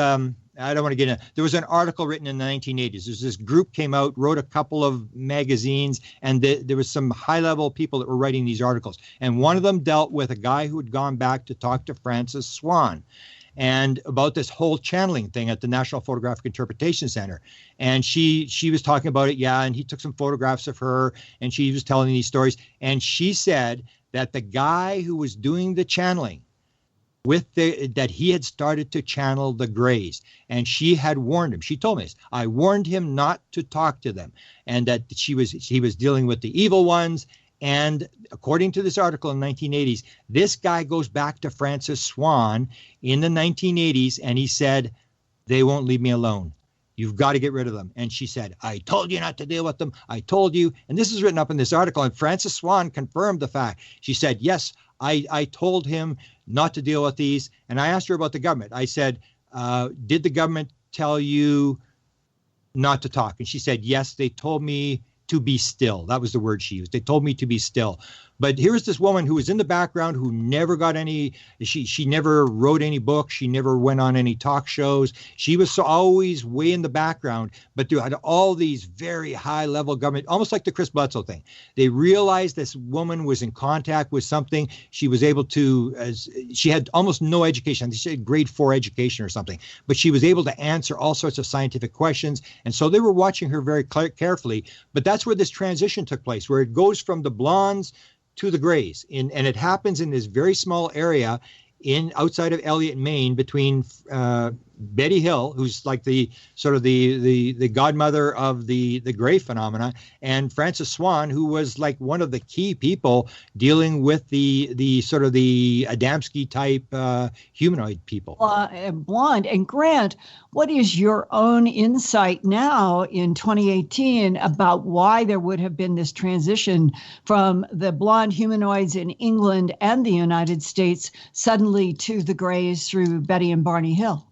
I don't want to get in. There was an article written in the 1980s. There's this group came out, wrote a couple of magazines, and there was some high-level people that were writing these articles. And one of them dealt with a guy who had gone back to talk to Frances Swan and about this whole channeling thing at the National Photographic Interpretation Center. And she was talking about it, and he took some photographs of her, and she was telling these stories. And she said that the guy who was doing the channeling, that he had started to channel the grays, and she had warned him. She told me this. I warned him not to talk to them, and that he was dealing with the evil ones. And according to this article in the 1980s, this guy goes back to Frances Swan in the 1980s, and he said, they won't leave me alone. You've got to get rid of them. And she said, I told you not to deal with them. I told you. And this is written up in this article. And Frances Swan confirmed the fact. She said, yes, I told him not to deal with these. And I asked her about the government. I said, did the government tell you not to talk? And she said, yes, they told me to be still. That was the word she used. They told me to be still. But here's this woman who was in the background, who never got she never wrote any books. She never went on any talk shows. She was always way in the background, but they had all these very high level government, almost like the Chris Bledsoe thing. They realized this woman was in contact with something. She was able to, she had almost no education. She had grade 4 education or something, but she was able to answer all sorts of scientific questions. And so they were watching her very carefully. But that's where this transition took place, where it goes from the blondes to the grays, and it happens in this very small area outside of Elliott, Maine, between Betty Hill, who's like the sort of the godmother of the gray phenomena, and Frances Swan, who was like one of the key people dealing with the sort of the Adamski type humanoid people. Blonde. And Grant, what is your own insight now in 2018 about why there would have been this transition from the blonde humanoids in England and the United States suddenly to the grays through Betty and Barney Hill?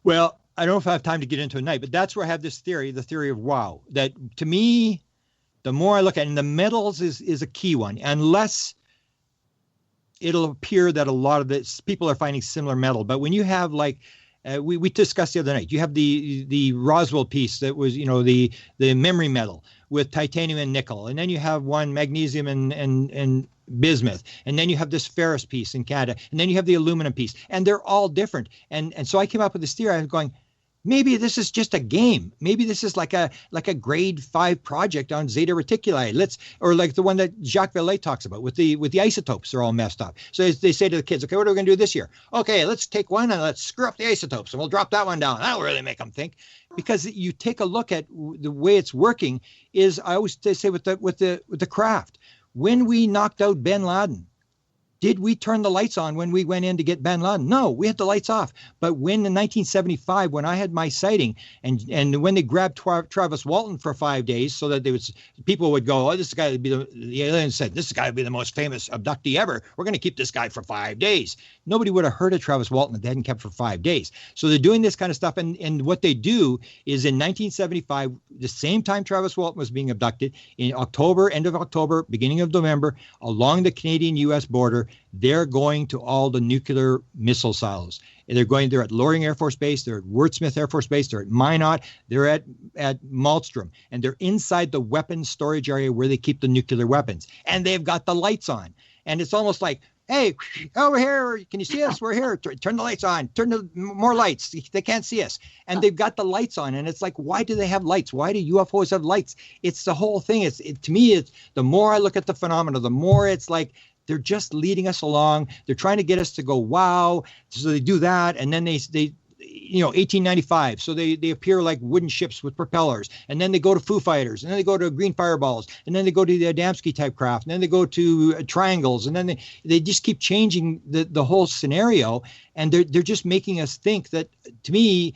Well, I don't know if I have time to get into it tonight, but that's where I have this theory, the theory of wow, that to me, the more I look at it, and the metals is a key one, unless it'll appear that a lot of this people are finding similar metal. But when you have like, we discussed the other night, you have the Roswell piece that was, the memory metal with titanium and nickel. And then you have one magnesium and bismuth. And then you have this ferrous piece in Canada. And then you have the aluminum piece. And they're all different. And so I came up with this theory. I was going, maybe this is just a game. Maybe this is like a grade 5 project on Zeta Reticuli. Or like the one that Jacques Vallée talks about with the isotopes. They're all messed up. So they say to the kids, okay, what are we going to do this year? Okay, let's take one and let's screw up the isotopes and we'll drop that one down. That'll really make them think. Because you take a look at the way it's working is, I always say with the craft, when we knocked out bin Laden, Did we turn the lights on when we went in to get bin Laden? No, we had the lights off. But when in 1975, when I had my sighting, and when they grabbed Travis Walton for 5 days, so that people would go, oh, this guy would be the aliens said, this guy would be the most famous abductee ever. We're going to keep this guy for 5 days. Nobody would have heard of Travis Walton if they hadn't kept for 5 days. So they're doing this kind of stuff. And what they do is in 1975, the same time Travis Walton was being abducted, in October, end of October, beginning of November, along the Canadian-U.S. border, they're going to all the nuclear missile silos. They're at Loring Air Force Base, they're at Wurtsmith Air Force Base, they're at Minot, they're at Malmstrom, and they're inside the weapons storage area where they keep the nuclear weapons. And they've got the lights on. And it's almost like, hey, over here, can you see us? We're here. Turn the lights on. More lights. They can't see us. And they've got the lights on. And it's like, why do they have lights? Why do UFOs have lights? It's the whole thing. To me, it's the more I look at the phenomena, the more it's like they're just leading us along. They're trying to get us to go, wow. So they do that. And then they 1895. So they appear like wooden ships with propellers. And then they go to Foo Fighters. And then they go to Green Fireballs. And then they go to the Adamski type craft. And then they go to triangles. And then they just keep changing the whole scenario. And they're just making us think that, to me,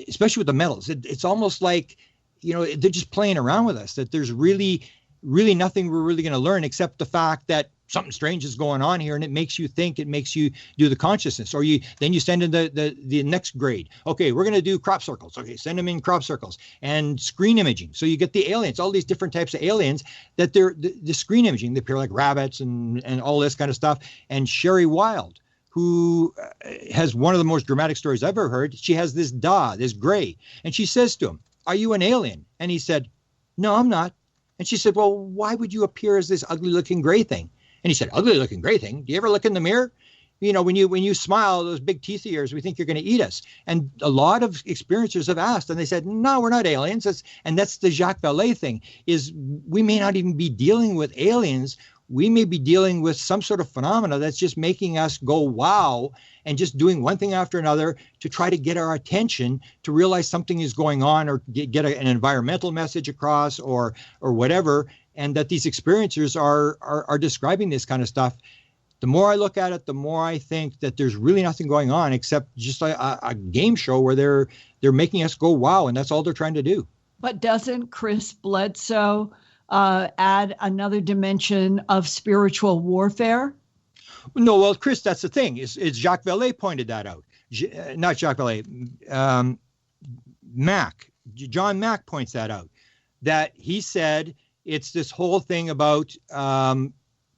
especially with the metals, it's almost like, they're just playing around with us, that there's really nothing we're really going to learn except the fact that something strange is going on here, and it makes you think, it makes you do the consciousness, or then you send in the next grade. Okay, we're going to do crop circles. Okay, send them in crop circles and screen imaging. So you get the aliens, all these different types of aliens that they're the screen imaging. They appear like rabbits and all this kind of stuff. And Sherry Wilde, who has one of the most dramatic stories I've ever heard, she has this gray, and she says to him, "Are you an alien?" And he said, "No, I'm not." And she said, "Well, why would you appear as this ugly looking gray thing?" And he said, "Ugly looking gray thing? Do you ever look in the mirror? When you smile, those big teeth of yours, we think you're going to eat us." And a lot of experiencers have asked, and they said, "No, we're not aliens." And that's the Jacques Vallée thing, is we may not even be dealing with aliens. We may be dealing with some sort of phenomena that's just making us go, wow, and just doing one thing after another to try to get our attention, to realize something is going on, or get an environmental message across, or whatever. And that these experiencers are describing this kind of stuff. The more I look at it, the more I think that there's really nothing going on except just a game show where they're making us go, wow, and that's all they're trying to do. But doesn't Chris Bledsoe add another dimension of spiritual warfare? No, well, Chris, that's the thing. Is Jacques Vallée pointed that out. Not Jacques Vallée. John Mack points that out. That he said, it's this whole thing about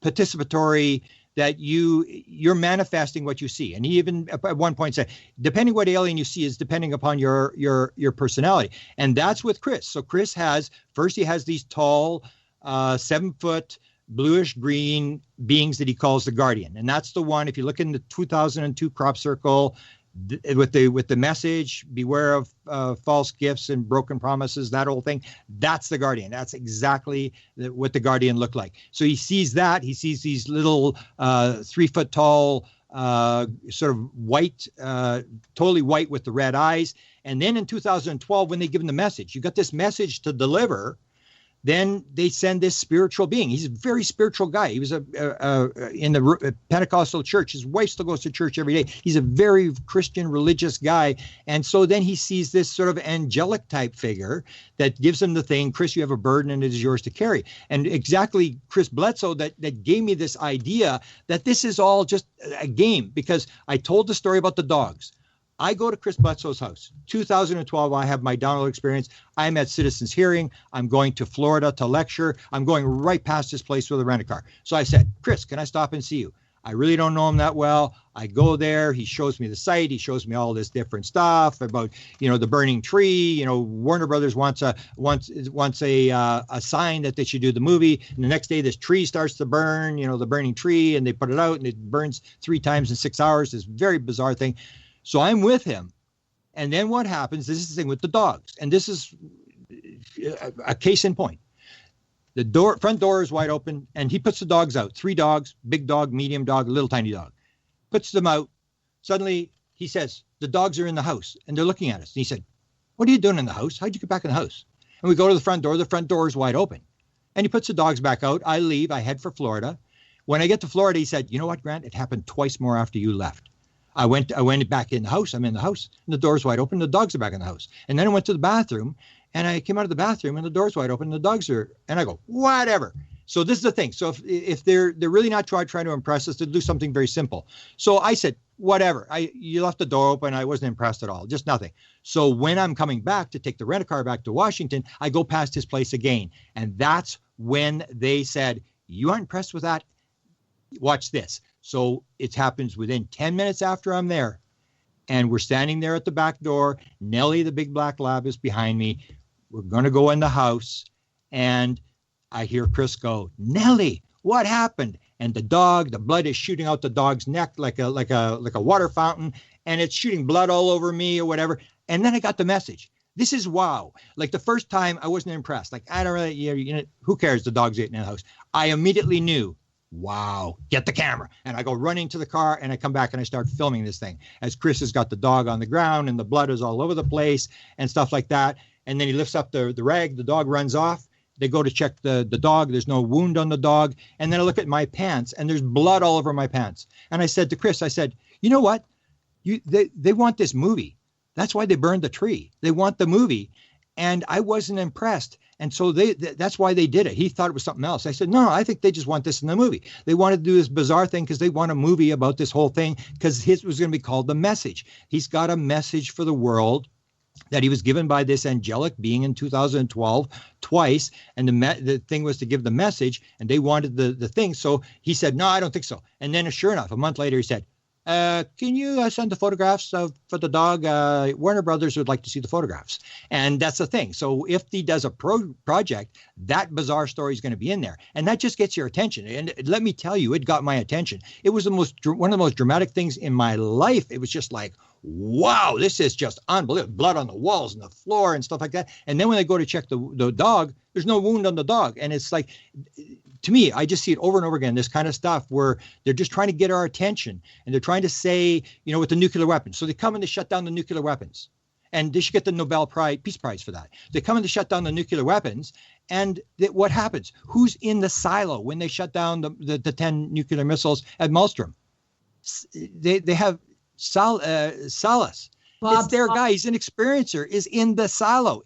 participatory, that you're manifesting what you see. And he even at one point said, depending what alien you see is depending upon your personality. And that's with Chris. So Chris he has these tall, 7-foot, bluish green beings that he calls the Guardian. And that's the one, if you look in the 2002 crop circle, with the message, beware of false gifts and broken promises, that whole thing, that's the Guardian. That's exactly what the Guardian looked like. So he sees these little 3-foot tall, sort of white, totally white with the red eyes. And then in 2012, when they give him the message, you got this message to deliver, then they send this spiritual being. He's a very spiritual guy. He was in the Pentecostal church. His wife still goes to church every day. He's a very Christian, religious guy. And so then he sees this sort of angelic type figure that gives him the thing, Chris, you have a burden and it is yours to carry. And exactly Chris Bledsoe that gave me this idea that this is all just a game, because I told the story about the dogs. I go to Chris Bledsoe's house. 2012, I have my download experience. I'm at Citizens Hearing. I'm going to Florida to lecture. I'm going right past this place with a rent-a-car. So I said, Chris, can I stop and see you? I really don't know him that well. I go there. He shows me the site. He shows me all this different stuff about, the burning tree. Warner Brothers wants a sign that they should do the movie. And the next day, this tree starts to burn, the burning tree, and they put it out, and it burns 3 times in 6 hours. This very bizarre thing. So I'm with him. And then what happens, this is the thing with the dogs. And this is a case in point. The front door is wide open, and he puts the dogs out. 3 dogs, big dog, medium dog, little tiny dog. Puts them out. Suddenly he says, the dogs are in the house, and they're looking at us. And he said, what are you doing in the house? How'd you get back in the house? And we go to the front door. The front door is wide open. And he puts the dogs back out. I leave. I head for Florida. When I get to Florida, he said, you know what, Grant? It happened twice more after you left. I went back in the house. I'm in the house, and the door's wide open. The dogs are back in the house. And then I went to the bathroom, and I came out of the bathroom, and the door's wide open. And the dogs are, and I go, whatever. So this is the thing. So if they're really not trying to impress us, they'll do something very simple. So I said, whatever. You left the door open. I wasn't impressed at all. Just nothing. So when I'm coming back to take the rent-a-car back to Washington, I go past his place again. And that's when they said, you aren't impressed with that? Watch this. So it happens within 10 minutes after I'm there. And we're standing there at the back door. Nellie, the big black lab, is behind me. We're going to go in the house. And I hear Chris go, Nellie, what happened? And the blood is shooting out the dog's neck like a water fountain. And it's shooting blood all over me or whatever. And then I got the message. This is wow. Like the first time I wasn't impressed. Like, I don't really, who cares? The dog's eating in the house. I immediately knew, wow, get the camera. And I go running to the car and I come back and I start filming this thing as Chris has got the dog on the ground and the blood is all over the place and stuff like that. And then he lifts up the rag. The dog runs off. They go to check the dog. There's no wound on the dog. And then I look at my pants and there's blood all over my pants. And I said to Chris, I said, you know what? They want this movie. That's why they burned the tree. They want the movie. And I wasn't impressed. And so that's why they did it. He thought it was something else. I said, no, I think they just want this in the movie. They wanted to do this bizarre thing because they want a movie about this whole thing because his was going to be called The Message. He's got a message for the world that he was given by this angelic being in 2012 twice. And the thing was to give the message and they wanted the thing. So he said, no, I don't think so. And then sure enough, a month later, he said, can you send the photographs for the dog? Warner Brothers would like to see the photographs. And that's the thing. So if he does a project, that bizarre story is going to be in there. And that just gets your attention. And let me tell you, it got my attention. It was one of the most dramatic things in my life. It was just like, wow, this is just unbelievable. Blood on the walls and the floor and stuff like that. And then when they go to check the dog, there's no wound on the dog. And it's like, to me, I just see it over and over again, this kind of stuff where they're just trying to get our attention and they're trying to say, with the nuclear weapons. So they come in to shut down the nuclear weapons and they should get the Nobel Peace Prize for that. They come in to shut down the nuclear weapons. And what happens? Who's in the silo when they shut down the 10 nuclear missiles at Malmstrom? They have Salas. It's their guy. He's an experiencer. Is in the silo,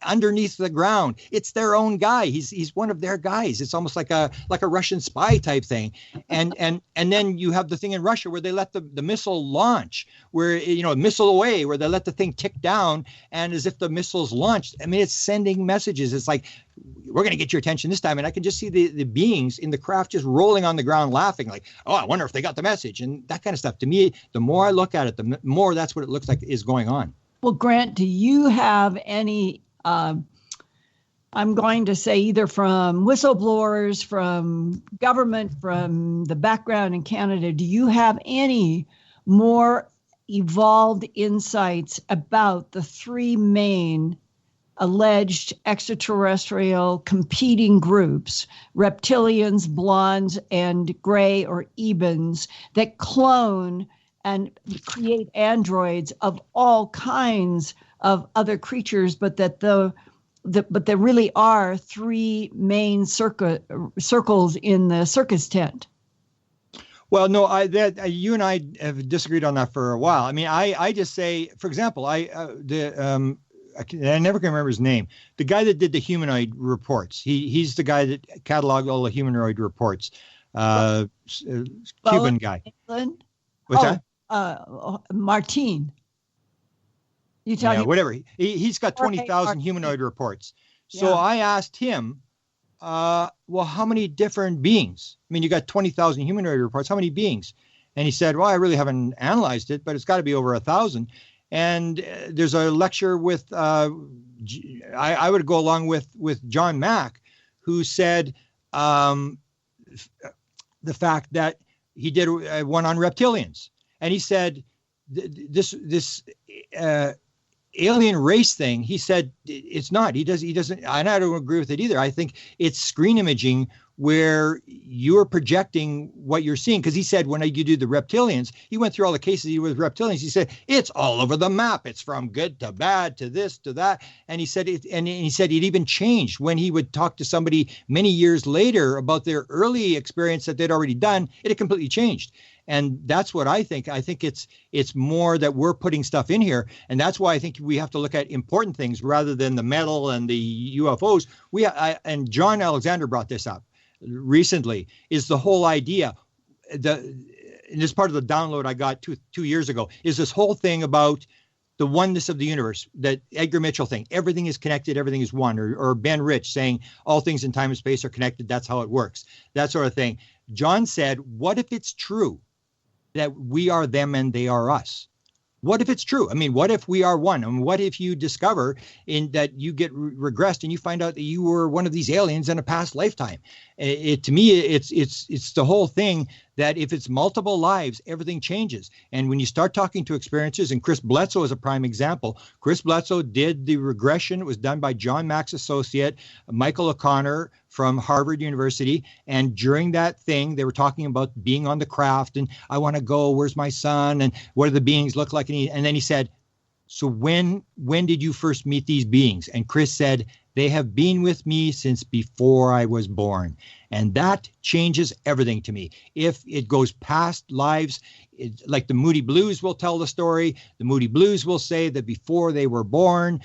underneath the ground. It's their own guy. He's one of their guys. It's almost like a Russian spy type thing. And then you have the thing in Russia where they let the missile launch, where a missile away, where they let the thing tick down, and as if the missile's launched. I mean, it's sending messages. It's like, we're going to get your attention this time. And I can just see the beings in the craft just rolling on the ground laughing like, oh, I wonder if they got the message and that kind of stuff. To me, the more I look at it, the more that's what it looks like is going on. Well, Grant, do you have any, I'm going to say either from whistleblowers, from government, from the background in Canada, do you have any more evolved insights about the three main alleged extraterrestrial competing groups, reptilians, blondes, and gray or ebens, that clone and create androids of all kinds of other creatures, but that but there really are three main circles in the circus tent? Well, no, you and I have disagreed on that for a while. I mean, I just say, for example, I never can remember his name. The guy that did the humanoid reports. He's the guy that cataloged all the humanoid reports. Cuban guy. England? What's that? Martin. You tell me. Whatever. He's got 20,000 humanoid reports. So I asked him, well, how many different beings? I mean, you got 20,000 humanoid reports. How many beings? And he said, well, I really haven't analyzed it, but it's got to be over 1,000. And there's a lecture with, I would go along with John Mack, who said the fact that he did one on reptilians. And he said this alien race thing, he said it's not. He doesn't, and I don't agree with it either. I think it's screen imaging where you're projecting what you're seeing. Because he said when you do the reptilians, he went through all the cases he did with reptilians. He said it's all over the map. It's from good to bad to this to that. And he said it even changed when he would talk to somebody many years later about their early experience that they'd already done. It had completely changed. And that's what I think. I think it's more that we're putting stuff in here. And that's why I think we have to look at important things rather than the metal and the UFOs. And John Alexander brought this up recently, is the whole idea, and this part of the download I got two years ago, is this whole thing about the oneness of the universe, that Edgar Mitchell thing, everything is connected, everything is one, or Ben Rich saying all things in time and space are connected, that's how it works, that sort of thing. John said, what if it's true that we are them and they are us? What if it's true? I mean, what if we are one? And what if you discover that you get regressed and you find out that you were one of these aliens in a past lifetime? To me, it's the whole thing that if it's multiple lives, everything changes. And when you start talking to experiencers, and Chris Bledsoe is a prime example. Chris Bledsoe did the regression. It was done by John Mack's associate, Michael O'Connor from Harvard University. And during that thing, they were talking about being on the craft and I want to go, where's my son? And what do the beings look like? And then he said, so when did you first meet these beings? And Chris said, they have been with me since before I was born. And that changes everything to me. If it goes past lives, like the Moody Blues will tell the story. The Moody Blues will say that before they were born,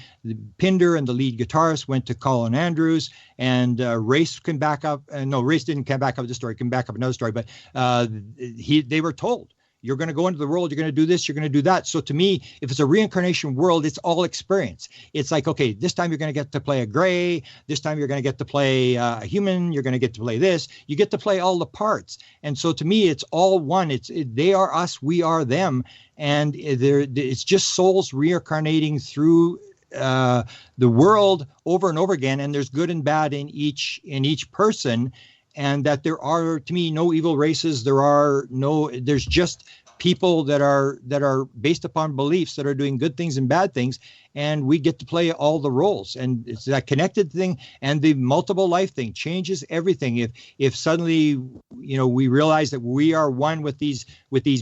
Pinder and the lead guitarist went to Colin Andrews, and Race can back up. No, Race didn't come back up the story, can back up another story, but they were told, you're going to go into the world, you're going to do this, you're going to do that. So to me, if it's a reincarnation world, it's all experience. It's like, okay, this time you're going to get to play a gray. This time you're going to get to play a human. You're going to get to play this. You get to play all the parts. And so to me, it's all one. They are us, we are them. And it's just souls reincarnating through the world over and over again. And there's good and bad in each person. And that there are, to me, no evil races. There's just people that are based upon beliefs that are doing good things and bad things. And we get to play all the roles. And it's that connected thing, and the multiple life thing changes everything. If suddenly, we realize that we are one with these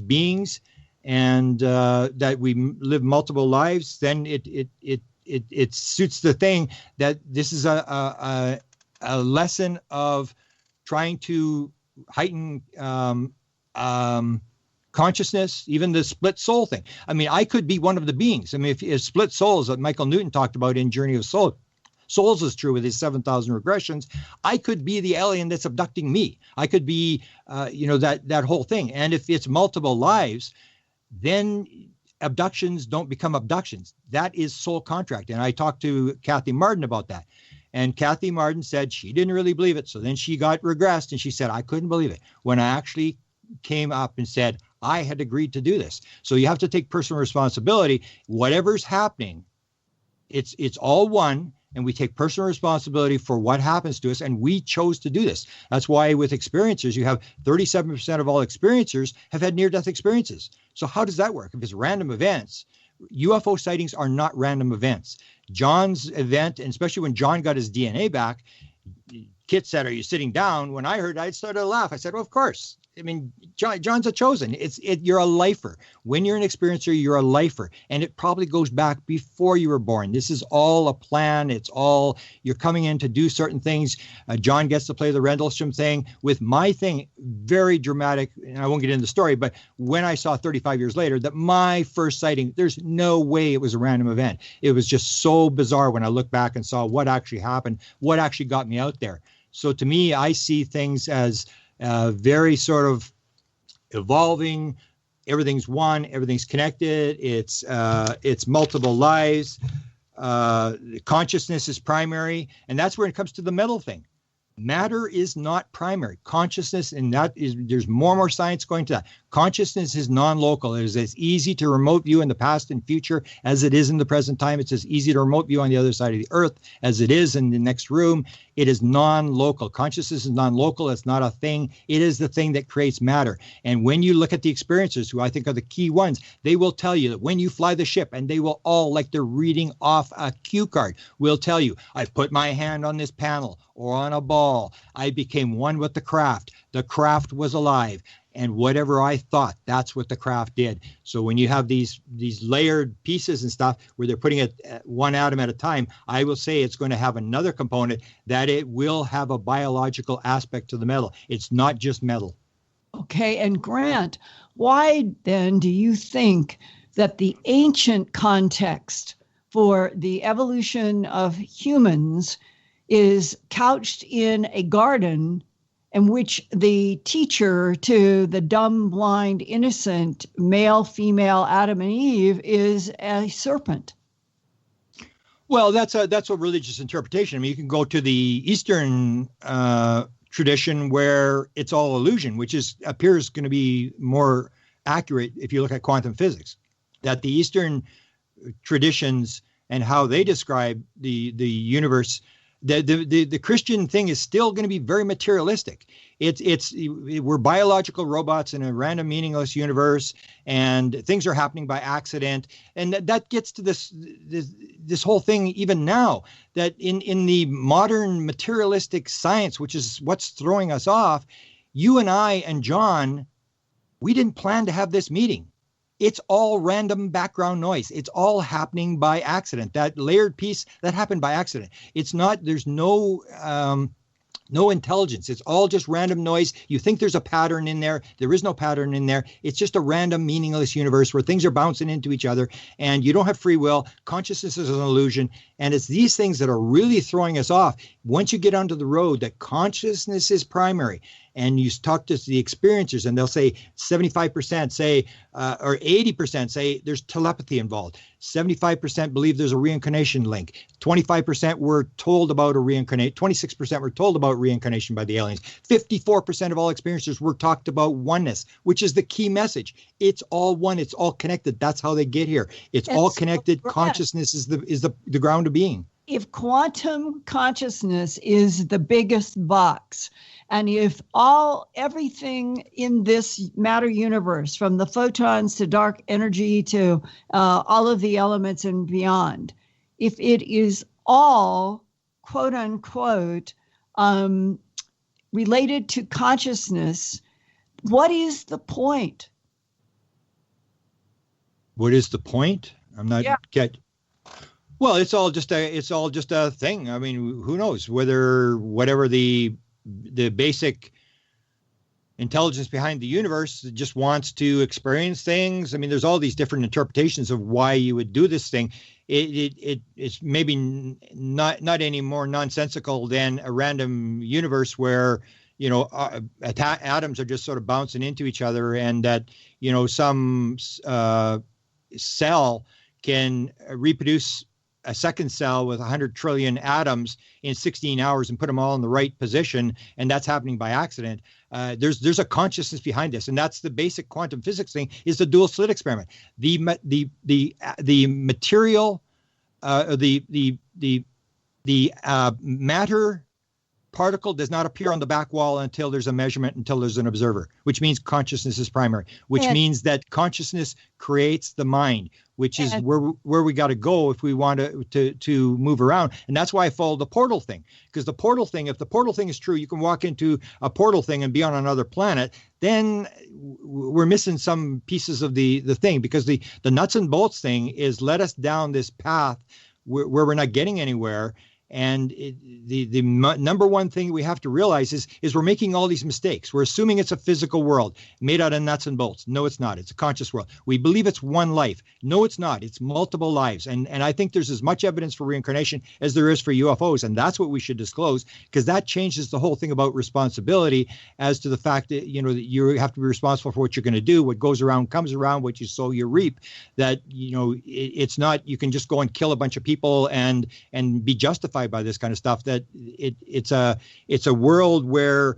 beings, and that we live multiple lives, then it suits the thing that this is a lesson of trying to heighten consciousness, even the split soul thing. I mean, I could be one of the beings. I mean, if split souls that Michael Newton talked about in Journey of Souls is true with his 7,000 regressions, I could be the alien that's abducting me. I could be, that whole thing. And if it's multiple lives, then abductions don't become abductions. That is soul contract. And I talked to Kathy Martin about that. And Kathy Martin said she didn't really believe it. So then she got regressed and she said, I couldn't believe it when I actually came up and said, I had agreed to do this. So you have to take personal responsibility. Whatever's happening, it's all one. And we take personal responsibility for what happens to us. And we chose to do this. That's why with experiencers, you have 37% of all experiencers have had near-death experiences. So how does that work? If it's random events, UFO sightings are not random events. John's event, and especially when John got his DNA back, Kit said, are you sitting down? When I heard, I started to laugh. I said, well, of course. I mean, John's a chosen. You're a lifer. When you're an experiencer, you're a lifer. And it probably goes back before you were born. This is all a plan. It's all, you're coming in to do certain things. John gets to play the Rendlesham thing. With my thing, very dramatic, and I won't get into the story, but when I saw 35 years later that my first sighting, there's no way it was a random event. It was just so bizarre when I look back and saw what actually happened, what actually got me out there. So to me, I see things as very sort of evolving. Everything's one, everything's connected. It's multiple lives. Consciousness is primary. And that's where it comes to the metal thing. Matter is not primary. Consciousness, and there's more and more science going to that. Consciousness is non-local. It is as easy to remote view in the past and future as it is in the present time. It's as easy to remote view on the other side of the earth as it is in the next room. It is non-local. Consciousness is non-local. It's not a thing. It is the thing that creates matter. And when you look at the experiencers, who I think are the key ones, they will tell you that when you fly the ship, and they will all, like they're reading off a cue card, will tell you, I put my hand on this panel or on a ball all. I became one with the craft. The craft was alive. And whatever I thought, that's what the craft did. So when you have these layered pieces and stuff where they're putting it one atom at a time, I will say it's going to have another component that it will have a biological aspect to the metal. It's not just metal. Okay, and Grant, why then do you think that the ancient context for the evolution of humans is couched in a garden in which the teacher to the dumb, blind, innocent male, female Adam and Eve is a serpent? Well, that's a religious interpretation. I mean, you can go to the Eastern tradition where it's all illusion, which appears going to be more accurate if you look at quantum physics. That the Eastern traditions and how they describe the universe, the Christian thing is still going to be very materialistic. We're biological robots in a random, meaningless universe, and things are happening by accident. And that gets to this whole thing even now, that in the modern materialistic science, which is what's throwing us off, you and I and John, we didn't plan to have this meeting. It's all random background noise. It's all happening by accident. That layered piece, that happened by accident. It's not, there's no intelligence. It's all just random noise. You think there's a pattern in there. There is no pattern in there. It's just a random, meaningless universe where things are bouncing into each other and you don't have free will. Consciousness is an illusion. And it's these things that are really throwing us off. Once you get onto the road that consciousness is primary, and you talk to the experiencers and they'll say 75% say, or 80% say there's telepathy involved. 75% believe there's a reincarnation link. 25% were told about a reincarnation. 26% were told about reincarnation by the aliens. 54% of all experiencers were talked about oneness, which is the key message. It's all one. It's all connected. That's how they get here. It's all connected. So consciousness is the ground of being. If quantum consciousness is the biggest box, and if everything in this matter universe, from the photons to dark energy to all of the elements and beyond, if it is all, quote unquote, related to consciousness, what is the point? What is the point? I'm not Well, it's all just a thing. I mean, who knows whatever the basic intelligence behind the universe just wants to experience things. I mean, there's all these different interpretations of why you would do this thing. It's maybe not any more nonsensical than a random universe where, atoms are just sort of bouncing into each other, and that, some cell can reproduce a second cell with 100 trillion atoms in 16 hours and put them all in the right position, and that's happening by accident. There's a consciousness behind this, and that's the basic quantum physics thing, is the dual slit experiment. The material, the matter particle does not appear on the back wall until there's a measurement, until there's an observer, which means consciousness is primary, which means that consciousness creates the mind, which is where we got to go if we want to move around. And that's why I follow the portal thing, because the portal thing, if the portal thing is true, you can walk into a portal thing and be on another planet, then we're missing some pieces of the thing, because the nuts and bolts thing is let us down this path where we're not getting anywhere. And the number one thing we have to realize is we're making all these mistakes. We're assuming it's a physical world made out of nuts and bolts. No, it's not. It's a conscious world. We believe it's one life. No, it's not. It's multiple lives. And I think there's as much evidence for reincarnation as there is for UFOs. And that's what we should disclose, because that changes the whole thing about responsibility as to the fact that, that you have to be responsible for what you're going to do. What goes around comes around. What you sow, you reap. That, it's not, you can just go and kill a bunch of people and be justified by this kind of stuff. That it's a world where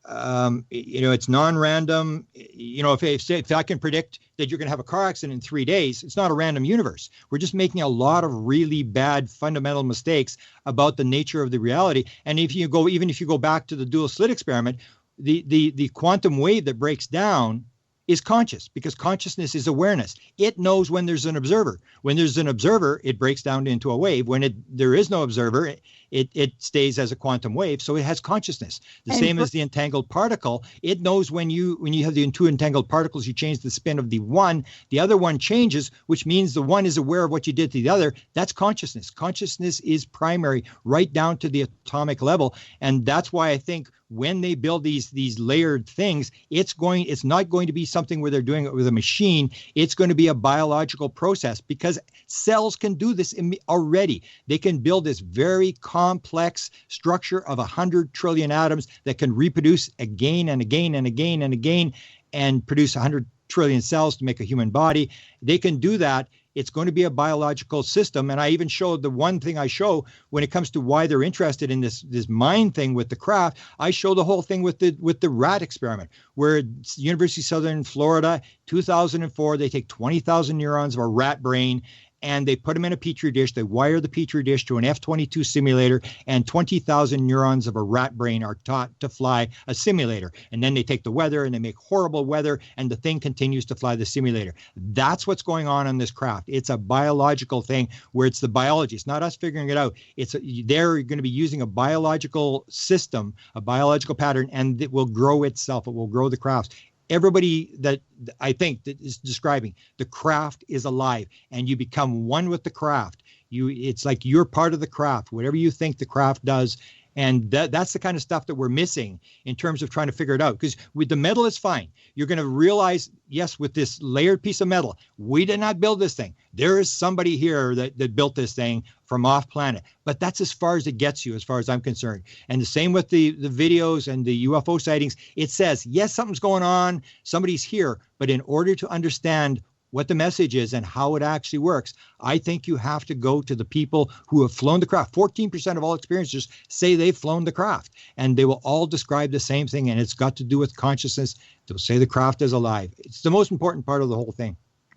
it's non-random. If I can predict that you're going to have a car accident in 3 days, it's not a random universe. We're just making a lot of really bad fundamental mistakes about the nature of the reality. And if you go back to the dual slit experiment, the quantum wave that breaks down is conscious, because consciousness is awareness. It knows when there's an observer. When there's an observer, it breaks down into a wave. When there is no observer, it stays as a quantum wave. So it has consciousness. The same as the entangled particle. It knows when you have the two entangled particles, you change the spin of the one, the other one changes, which means the one is aware of what you did to the other. That's consciousness. Consciousness is primary, right down to the atomic level. And that's why I think when they build these layered things, it's not going to be something where they're doing it with a machine. It's going to be a biological process, because cells can do this already. They can build this very complex structure of 100 trillion atoms that can reproduce again and again and again and again and produce 100 trillion cells to make a human body. They can do that. It's going to be a biological system. And I even showed the one thing I show when it comes to why they're interested in this mind thing with the craft. I show the whole thing with the rat experiment, where University of Southern Florida, 2004, they take 20,000 neurons of a rat brain and they put them in a petri dish. They wire the petri dish to an F-22 simulator, and 20,000 neurons of a rat brain are taught to fly a simulator. And then they take the weather and they make horrible weather, and the thing continues to fly the simulator. That's what's going on this craft. It's a biological thing where it's the biology. It's not us figuring it out. They're going to be using a biological system, a biological pattern, and it will grow itself. It will grow the crafts. Everybody that I think that is describing the craft is alive, and you become one with the craft. It's like you're part of the craft, whatever you think the craft does. And that's the kind of stuff that we're missing in terms of trying to figure it out. Because with the metal, it's fine. You're going to realize, yes, with this layered piece of metal, we did not build this thing. There is somebody here that built this thing from off planet. But that's as far as it gets you, as far as I'm concerned. And the same with the videos and the UFO sightings. It says, yes, something's going on. Somebody's here. But in order to understand what the message is and how it actually works, I think you have to go to the people who have flown the craft. 14% of all experiencers say they've flown the craft, and they will all describe the same thing, and it's got to do with consciousness. They'll say the craft is alive. It's the most important part of the whole thing.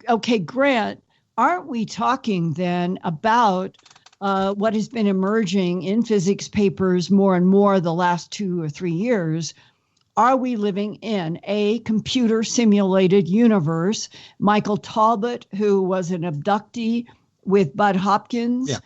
Okay, Grant, aren't we talking then about what has been emerging in physics papers more and more the last 2 or 3 years? Are we living in a computer simulated universe? Michael Talbot, who was an abductee with Bud Hopkins,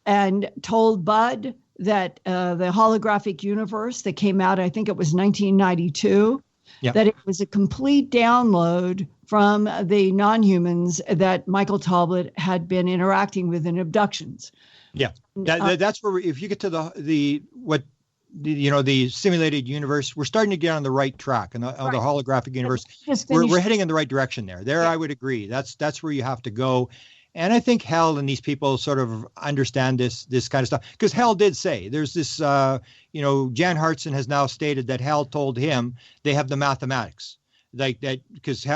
and told Bud that the holographic universe that came out, I think it was 1992, that it was a complete download from the non-humans that Michael Talbot had been interacting with in abductions. Yeah, that's where if you get to the simulated universe, we're starting to get on the right track, and the holographic universe, we're heading in the right direction there. I would agree. That's where you have to go. And I think Hal and these people sort of understand this kind of stuff, because Hal did say there's this, Jan Hartson has now stated that Hal told him they have the mathematics. Like that, because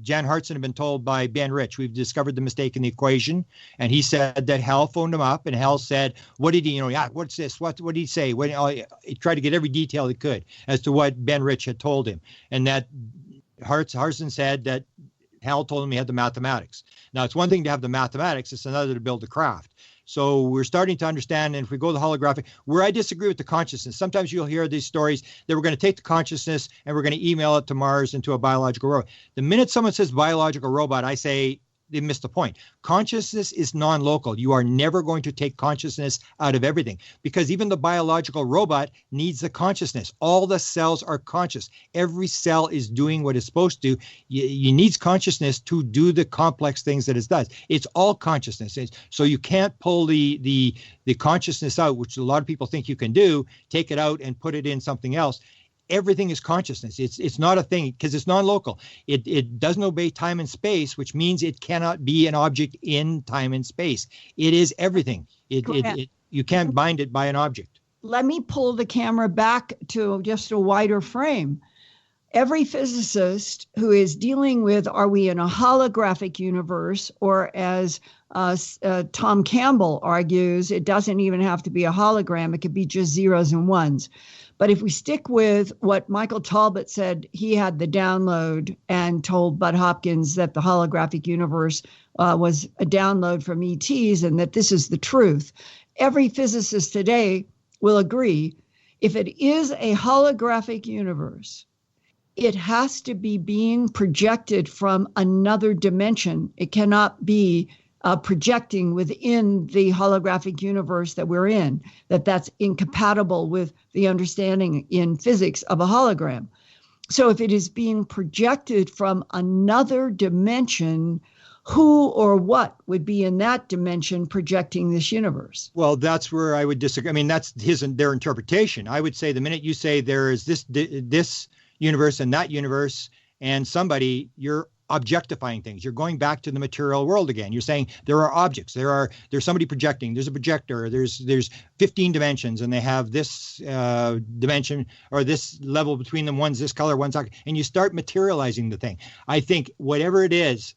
Jan Hartson had been told by Ben Rich, we've discovered the mistake in the equation, and he said that Hal phoned him up, and Hal said, "What did he? What's this? What did he say?" He tried to get every detail he could as to what Ben Rich had told him, and that Hartson said that Hal told him he had the mathematics. Now, it's one thing to have the mathematics; it's another to build the craft. So we're starting to understand, and if we go to the holographic, where I disagree with the consciousness, sometimes you'll hear these stories that we're going to take the consciousness and we're going to email it to Mars into a biological robot. The minute someone says biological robot, I say they missed the point. Consciousness is non-local. You are never going to take consciousness out of everything, because even the biological robot needs the consciousness. All the cells are conscious. Every cell is doing what it's supposed to. You need consciousness to do the complex things that it does. It's all consciousness. So you can't pull the consciousness out, which a lot of people think you can do, take it out and put it in something else. Everything is consciousness. It's not a thing because it's non-local. It doesn't obey time and space, which means it cannot be an object in time and space. It is everything. You can't bind it by an object. Let me pull the camera back to just a wider frame. Every physicist who is dealing with, are we in a holographic universe, or as Tom Campbell argues, it doesn't even have to be a hologram. It could be just zeros and ones. But if we stick with what Michael Talbot said, he had the download and told Bud Hopkins that the holographic universe was a download from ETs and that this is the truth. Every physicist today will agree, if it is a holographic universe, it has to be being projected from another dimension. It cannot be projecting within the holographic universe that we're in, that's incompatible with the understanding in physics of a hologram. So if it is being projected from another dimension, who or what would be in that dimension projecting this universe? Well, that's where I would disagree. I mean, that's their interpretation. I would say the minute you say there is this universe and that universe and somebody, you're objectifying things. You're going back to the material world again. You're saying there are objects. There's somebody projecting. There's a projector. There's 15 dimensions, and they have this dimension or this level between them. One's this color, one's that, and you start materializing the thing. I think whatever it is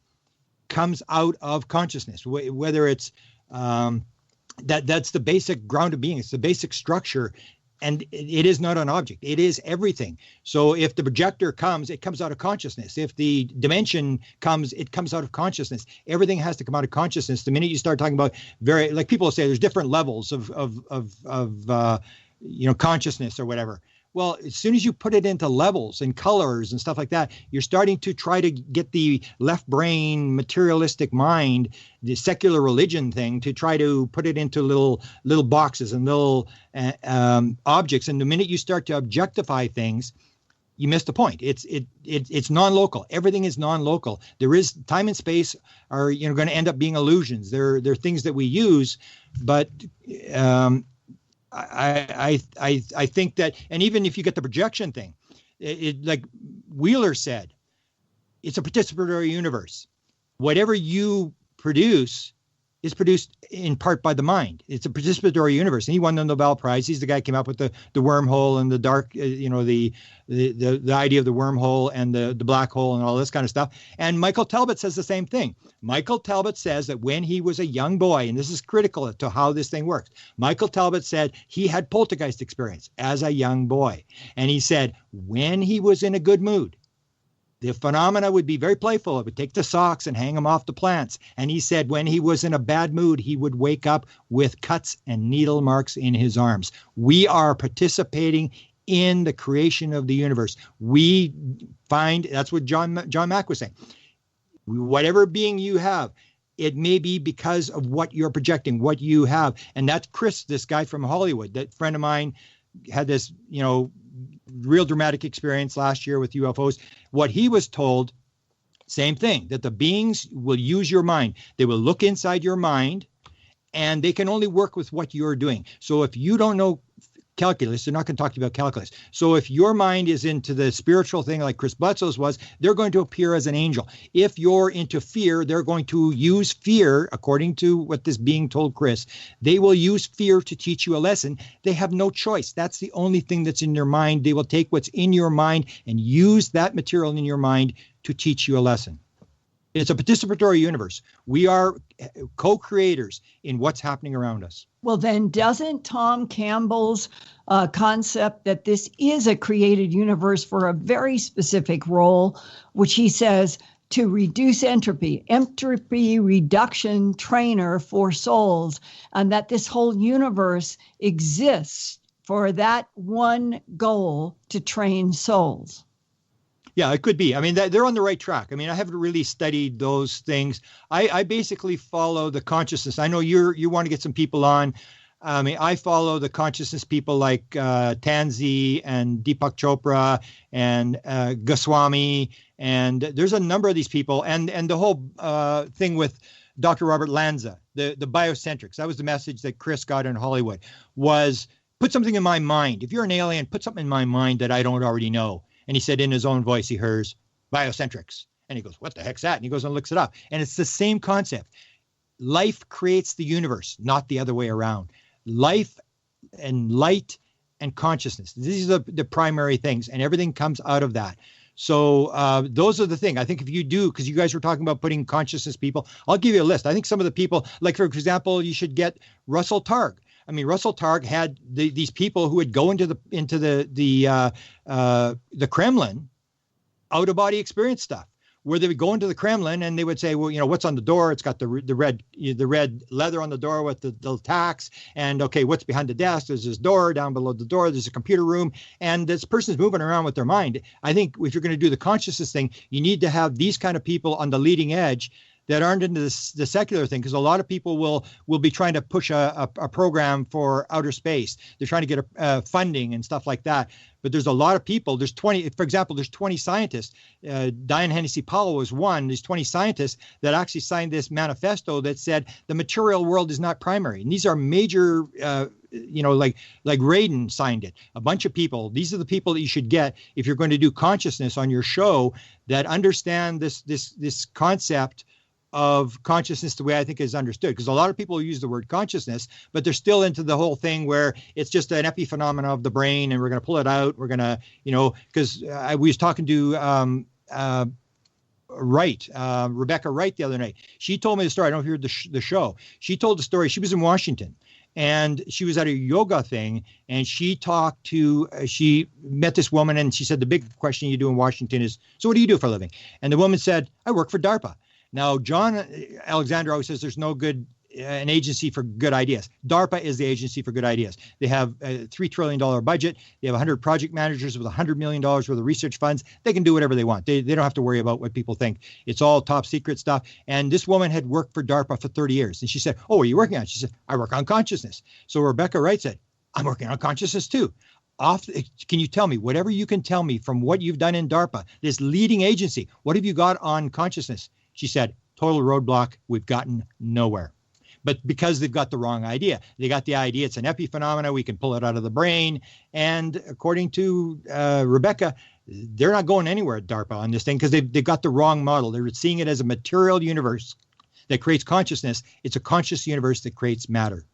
comes out of consciousness, whether it's that's the basic ground of being. It's the basic structure. And it is not an object. It is everything. So if the projector comes, it comes out of consciousness. If the dimension comes, it comes out of consciousness. Everything has to come out of consciousness. The minute you start talking about like people say, there's different levels of consciousness or whatever. Well, as soon as you put it into levels and colors and stuff like that, you're starting to try to get the left brain materialistic mind, the secular religion thing, to try to put it into little boxes and little objects. And the minute you start to objectify things, you miss the point. It's non-local. Everything is non-local. There is time and space are going to end up being illusions. They're things that we use, but I think that, and even if you get the projection thing, it like Wheeler said, it's a participatory universe. Whatever you produce is produced in part by the mind. It's a participatory universe, and he won the Nobel Prize. He's the guy who came up with the wormhole and the dark, the idea of the wormhole and the black hole and all this kind of stuff. And Michael Talbot says the same thing. Michael Talbot says that when he was a young boy, and this is critical to how this thing works, Michael Talbot said he had poltergeist experience as a young boy. And he said when he was in a good mood, the phenomena would be very playful. It would take the socks and hang them off the plants. And he said when he was in a bad mood, he would wake up with cuts and needle marks in his arms. We are participating in the creation of the universe. We find, that's what John Mack was saying. Whatever being you have, it may be because of what you're projecting, what you have. And that's Chris, this guy from Hollywood, that friend of mine had this, real dramatic experience last year with UFOs. What he was told, same thing, that the beings will use your mind. They will look inside your mind, and they can only work with what you're doing. So if you don't know calculus, they're not going to talk to you about calculus. So if your mind is into the spiritual thing like Chris Bledsoe's was, they're going to appear as an angel. If you're into fear, they're going to use fear, according to what this being told Chris. They will use fear to teach you a lesson. They have no choice. That's the only thing that's in their mind. They will take what's in your mind and use that material in your mind to teach you a lesson. It's a participatory universe. We are co-creators in what's happening around us. Well, then doesn't Tom Campbell's concept that this is a created universe for a very specific role, which he says to reduce entropy reduction trainer for souls, and that this whole universe exists for that one goal to train souls? Yeah, it could be. I mean, they're on the right track. I mean, I haven't really studied those things. I basically follow the consciousness. I know you want to get some people on. I mean, I follow the consciousness people like Tanzi and Deepak Chopra and Goswami. And there's a number of these people. And the whole thing with Dr. Robert Lanza, the biocentrics. That was the message that Chris got in Hollywood, was put something in my mind. If you're an alien, put something in my mind that I don't already know. And he said in his own voice, he hears biocentrics. And he goes, what the heck's that? And he goes and looks it up. And it's the same concept. Life creates the universe, not the other way around. Life and light and consciousness. These are the primary things. And everything comes out of that. So those are the things. I think if you do, because you guys were talking about putting consciousness people, I'll give you a list. I think some of the people, like, for example, you should get Russell Targ. I mean, Russell Targ had these people who would go into the Kremlin, out of body experience stuff, where they would go into the Kremlin and they would say, well, what's on the door? It's got the red leather on the door with the tacks, and okay, what's behind the desk? There's this door. Down below the door, there's a computer room, and this person's moving around with their mind. I think if you're going to do the consciousness thing, you need to have these kind of people on the leading edge that aren't into the secular thing, because a lot of people will be trying to push a program for outer space. They're trying to get funding and stuff like that. But there's a lot of people. There's 20, for example, there's 20 scientists. Diane Hennessy Powell was one. There's 20 scientists that actually signed this manifesto that said the material world is not primary. And these are major, like Radin signed it. A bunch of people. These are the people that you should get if you're going to do consciousness on your show, that understand this concept of consciousness the way I think is understood. Because a lot of people use the word consciousness, but they're still into the whole thing where it's just an epiphenomena of the brain, and we're going to pull it out. We're going to, because I was talking to Rebecca Wright the other night. She told me the story. I don't know if you heard the show. She told the story. She was in Washington, and she was at a yoga thing, and she met this woman, and she said, the big question you do in Washington is, so what do you do for a living? And the woman said, I work for DARPA. Now, John Alexander always says there's no good an agency for good ideas. DARPA is the agency for good ideas. They have a $3 trillion budget. They have 100 project managers with $100 million worth of research funds. They can do whatever they want. They don't have to worry about what people think. It's all top secret stuff. And this woman had worked for DARPA for 30 years. And she said, oh, what are you working on? She said, I work on consciousness. So Rebecca Wright said, I'm working on consciousness too. Can you tell me, whatever you can tell me from what you've done in DARPA, this leading agency, what have you got on consciousness? She said, total roadblock. We've gotten nowhere. But because they've got the wrong idea. They got the idea it's an epiphenomena. We can pull it out of the brain. And according to Rebecca, they're not going anywhere at DARPA on this thing because they've got the wrong model. They're seeing it as a material universe that creates consciousness. It's a conscious universe that creates matter.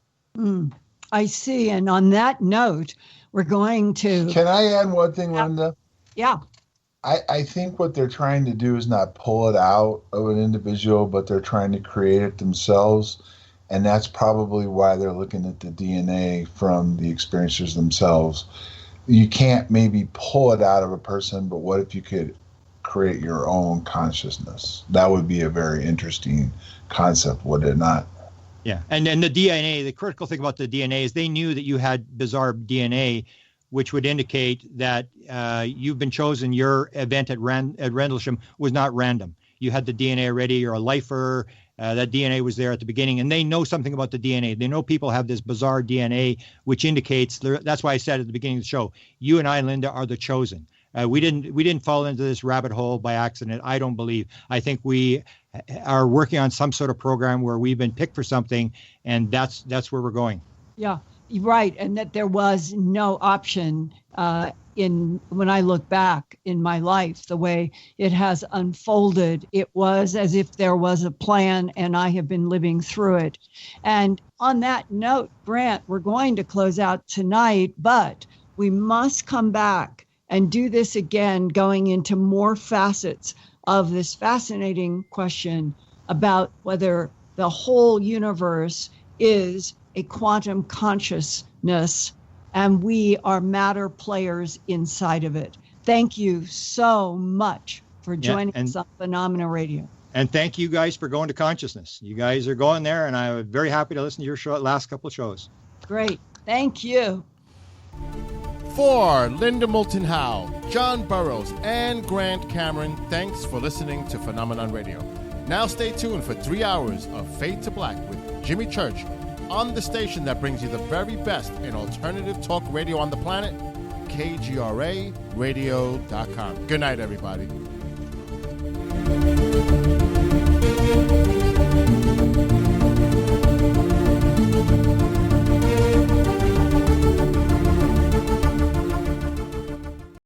I see. And on that note, we're going to... Can I add one thing, Linda? Yeah. I think what they're trying to do is not pull it out of an individual, but they're trying to create it themselves. And that's probably why they're looking at the DNA from the experiencers themselves. You can't maybe pull it out of a person, but what if you could create your own consciousness? That would be a very interesting concept, would it not? Yeah. And the DNA, the critical thing about the DNA is they knew that you had bizarre DNA, which would indicate that you've been chosen. Your event at Rendlesham was not random. You had the DNA already. You're a lifer. That DNA was there at the beginning, and they know something about the DNA. They know people have this bizarre DNA, which indicates. That's why I said at the beginning of the show, you and I, Linda, are the chosen. We didn't fall into this rabbit hole by accident. I don't believe. I think we are working on some sort of program where we've been picked for something, and that's where we're going. Yeah. Right, and that there was no option when I look back in my life, the way it has unfolded. It was as if there was a plan, and I have been living through it. And on that note, Grant, we're going to close out tonight, but we must come back and do this again, going into more facets of this fascinating question about whether the whole universe is a quantum consciousness, and we are matter players inside of it. Thank you so much for joining us on Phenomena Radio. And thank you guys for going to consciousness. You guys are going there, and I'm very happy to listen to your last couple of shows. Great. Thank you. For Linda Moulton Howe, John Burroughs, and Grant Cameron, thanks for listening to Phenomenon Radio. Now stay tuned for 3 hours of Fade to Black with Jimmy Church on the station that brings you the very best in alternative talk radio on the planet, KGRAradio.com. Good night, everybody.